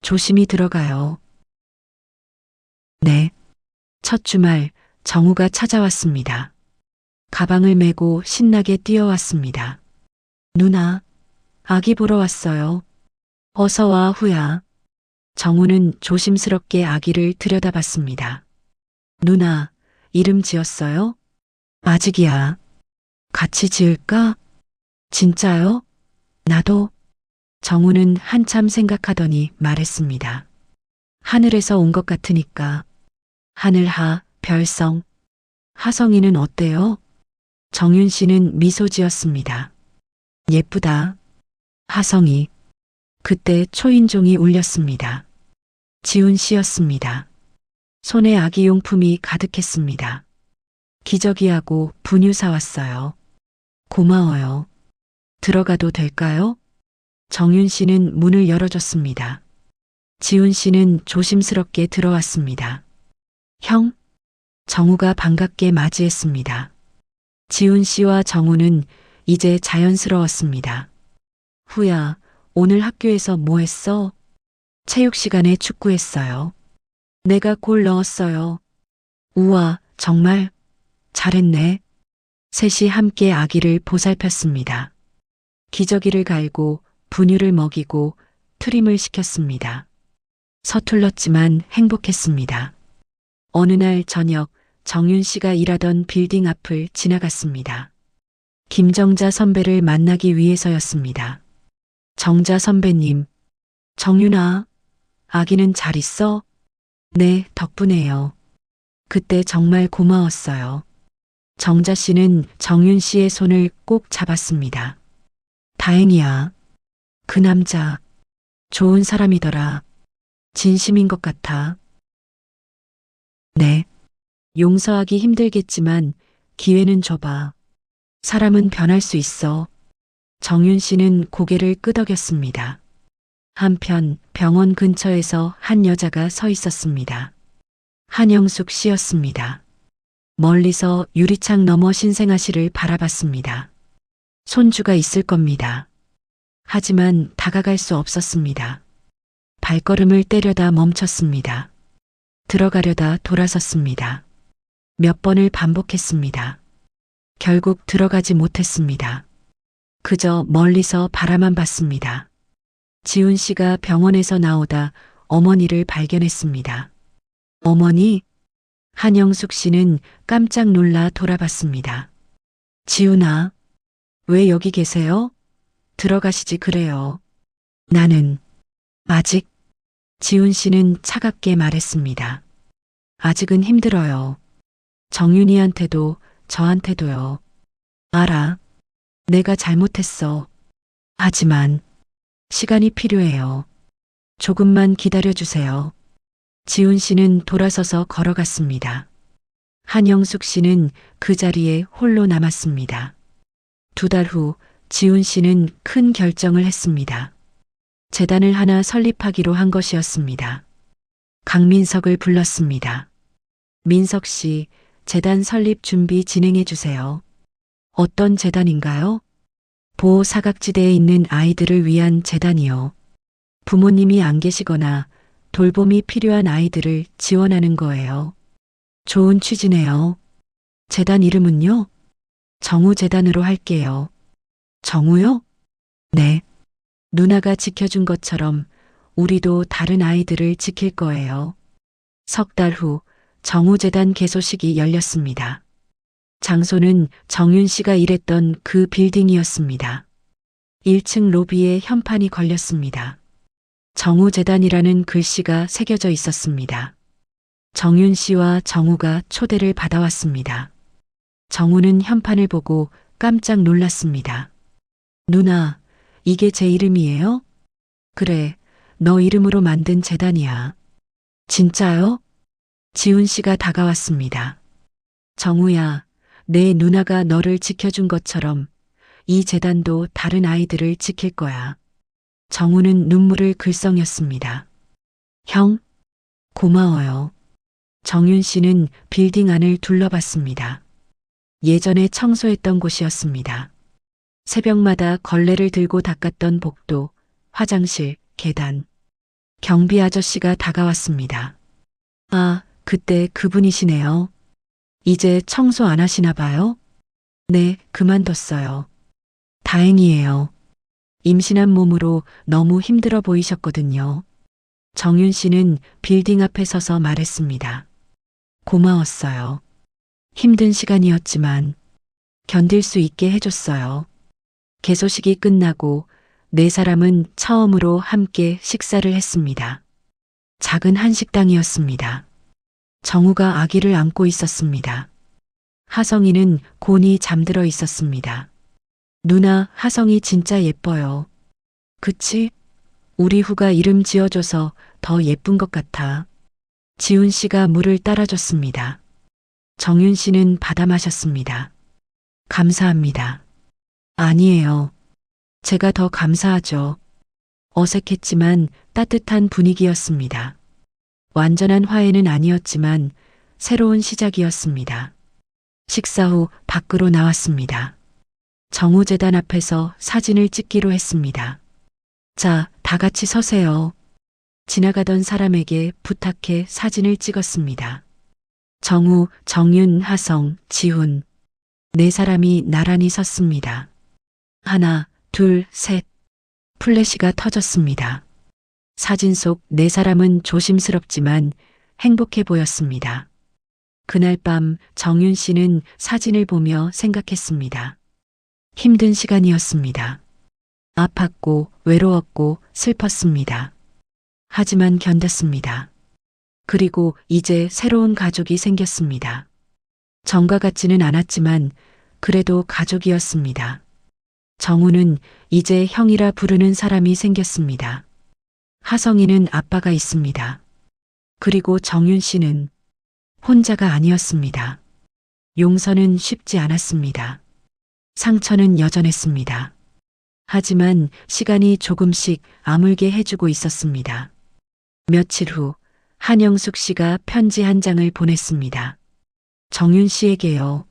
조심히 들어가요. 네. 첫 주말 정우가 찾아왔습니다. 가방을 메고 신나게 뛰어왔습니다. 누나, 아기 보러 왔어요. 어서 와, 후야. 정우는 조심스럽게 아기를 들여다봤습니다. 누나, 이름 지었어요? 아직이야. 같이 지을까? 진짜요? 나도. 정우는 한참 생각하더니 말했습니다. 하늘에서 온 것 같으니까. 하늘하, 별성. 하성이는 어때요? 정윤 씨는 미소 지었습니다. 예쁘다. 하성이. 그때 초인종이 울렸습니다. 지훈 씨였습니다. 손에 아기 용품이 가득했습니다. 기저귀하고 분유 사왔어요. 고마워요. 들어가도 될까요? 정윤 씨는 문을 열어줬습니다. 지훈 씨는 조심스럽게 들어왔습니다. 형? 정우가 반갑게 맞이했습니다. 지훈 씨와 정우는 이제 자연스러웠습니다. 후야, 오늘 학교에서 뭐 했어? 체육 시간에 축구했어요. 내가 골 넣었어요. 우와, 정말 잘했네. 셋이 함께 아기를 보살폈습니다. 기저귀를 갈고 분유를 먹이고 트림을 시켰습니다. 서툴렀지만 행복했습니다. 어느 날 저녁 정윤 씨가 일하던 빌딩 앞을 지나갔습니다. 김정자 선배를 만나기 위해서였습니다. 정자 선배님, 정윤아, 아기는 잘 있어? 네, 덕분에요. 그때 정말 고마웠어요. 정자 씨는 정윤 씨의 손을 꼭 잡았습니다. 다행이야. 그 남자, 좋은 사람이더라. 진심인 것 같아. 네. 용서하기 힘들겠지만 기회는 줘봐. 사람은 변할 수 있어. 정윤 씨는 고개를 끄덕였습니다. 한편 병원 근처에서 한 여자가 서 있었습니다. 한영숙 씨였습니다. 멀리서 유리창 너머 신생아 씨를 바라봤습니다. 손주가 있을 겁니다. 하지만 다가갈 수 없었습니다. 발걸음을 떼려다 멈췄습니다. 들어가려다 돌아섰습니다. 몇 번을 반복했습니다. 결국 들어가지 못했습니다. 그저 멀리서 바라만 봤습니다. 지훈 씨가 병원에서 나오다 어머니를 발견했습니다. 어머니? 한영숙 씨는 깜짝 놀라 돌아봤습니다. 지훈아, 왜 여기 계세요? 들어가시지 그래요. 나는 아직. 지훈 씨는 차갑게 말했습니다. 아직은 힘들어요. 정윤이한테도 저한테도요. 알아. 내가 잘못했어. 하지만 시간이 필요해요. 조금만 기다려주세요. 지훈 씨는 돌아서서 걸어갔습니다. 한영숙 씨는 그 자리에 홀로 남았습니다. 2달 후 지훈 씨는 큰 결정을 했습니다. 재단을 하나 설립하기로 한 것이었습니다. 강민석을 불렀습니다. 민석 씨, 재단 설립 준비 진행해 주세요. 어떤 재단인가요? 보호사각지대에 있는 아이들을 위한 재단이요. 부모님이 안 계시거나 돌봄이 필요한 아이들을 지원하는 거예요. 좋은 취지네요. 재단 이름은요? 정우재단으로 할게요. 정우요? 네. 누나가 지켜준 것처럼 우리도 다른 아이들을 지킬 거예요. 석 달 후 정우재단 개소식이 열렸습니다. 장소는 정윤 씨가 일했던 그 빌딩이었습니다. 1층 로비에 현판이 걸렸습니다. 정우재단이라는 글씨가 새겨져 있었습니다. 정윤 씨와 정우가 초대를 받아왔습니다. 정우는 현판을 보고 깜짝 놀랐습니다. 누나, 이게 제 이름이에요? 그래, 너 이름으로 만든 재단이야. 진짜요? 지훈 씨가 다가왔습니다. 정우야, 내 누나가 너를 지켜준 것처럼 이 재단도 다른 아이들을 지킬 거야. 정우는 눈물을 글썽였습니다. 형, 고마워요. 정윤 씨는 빌딩 안을 둘러봤습니다. 예전에 청소했던 곳이었습니다. 새벽마다 걸레를 들고 닦았던 복도, 화장실, 계단. 경비 아저씨가 다가왔습니다. 아, 그때 그분이시네요. 이제 청소 안 하시나 봐요? 네, 그만뒀어요. 다행이에요. 임신한 몸으로 너무 힘들어 보이셨거든요. 정윤 씨는 빌딩 앞에 서서 말했습니다. 고마웠어요. 힘든 시간이었지만 견딜 수 있게 해줬어요. 개소식이 끝나고 네 사람은 처음으로 함께 식사를 했습니다. 작은 한식당이었습니다. 정우가 아기를 안고 있었습니다. 하성이는 곤히 잠들어 있었습니다. 누나, 하성이 진짜 예뻐요. 그치? 우리 후가 이름 지어줘서 더 예쁜 것 같아. 지훈 씨가 물을 따라줬습니다. 정윤 씨는 받아 마셨습니다. 감사합니다. 아니에요. 제가 더 감사하죠. 어색했지만 따뜻한 분위기였습니다. 완전한 화해는 아니었지만 새로운 시작이었습니다. 식사 후 밖으로 나왔습니다. 정우재단 앞에서 사진을 찍기로 했습니다. 자, 다 같이 서세요. 지나가던 사람에게 부탁해 사진을 찍었습니다. 정우, 정윤, 하성, 지훈. 네 사람이 나란히 섰습니다. 하나, 둘, 셋. 플래시가 터졌습니다. 사진 속 네 사람은 조심스럽지만 행복해 보였습니다. 그날 밤 정윤 씨는 사진을 보며 생각했습니다. 힘든 시간이었습니다. 아팠고 외로웠고 슬펐습니다. 하지만 견뎠습니다. 그리고 이제 새로운 가족이 생겼습니다. 전과 같지는 않았지만 그래도 가족이었습니다. 정우는 이제 형이라 부르는 사람이 생겼습니다. 하성이는 아빠가 있습니다. 그리고 정윤 씨는 혼자가 아니었습니다. 용서는 쉽지 않았습니다. 상처는 여전했습니다. 하지만 시간이 조금씩 아물게 해주고 있었습니다. 며칠 후 한영숙 씨가 편지 한 장을 보냈습니다. 정윤 씨에게요.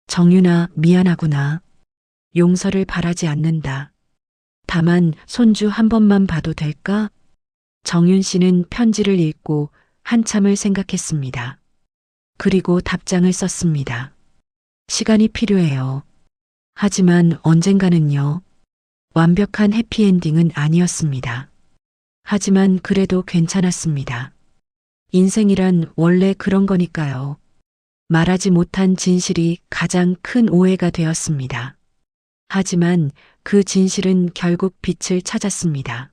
정윤아, 미안하구나. 용서를 바라지 않는다. 다만 손주 한 번만 봐도 될까? 정윤 씨는 편지를 읽고 한참을 생각했습니다. 그리고 답장을 썼습니다. 시간이 필요해요. 하지만 언젠가는요. 완벽한 해피엔딩은 아니었습니다. 하지만 그래도 괜찮았습니다. 인생이란 원래 그런 거니까요. 말하지 못한 진실이 가장 큰 오해가 되었습니다. 하지만 그 진실은 결국 빛을 찾았습니다.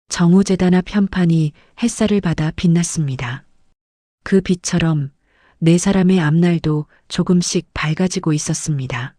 정우재단 앞 현판이 햇살을 받아 빛났습니다. 그 빛처럼 네 사람의 앞날도 조금씩 밝아지고 있었습니다.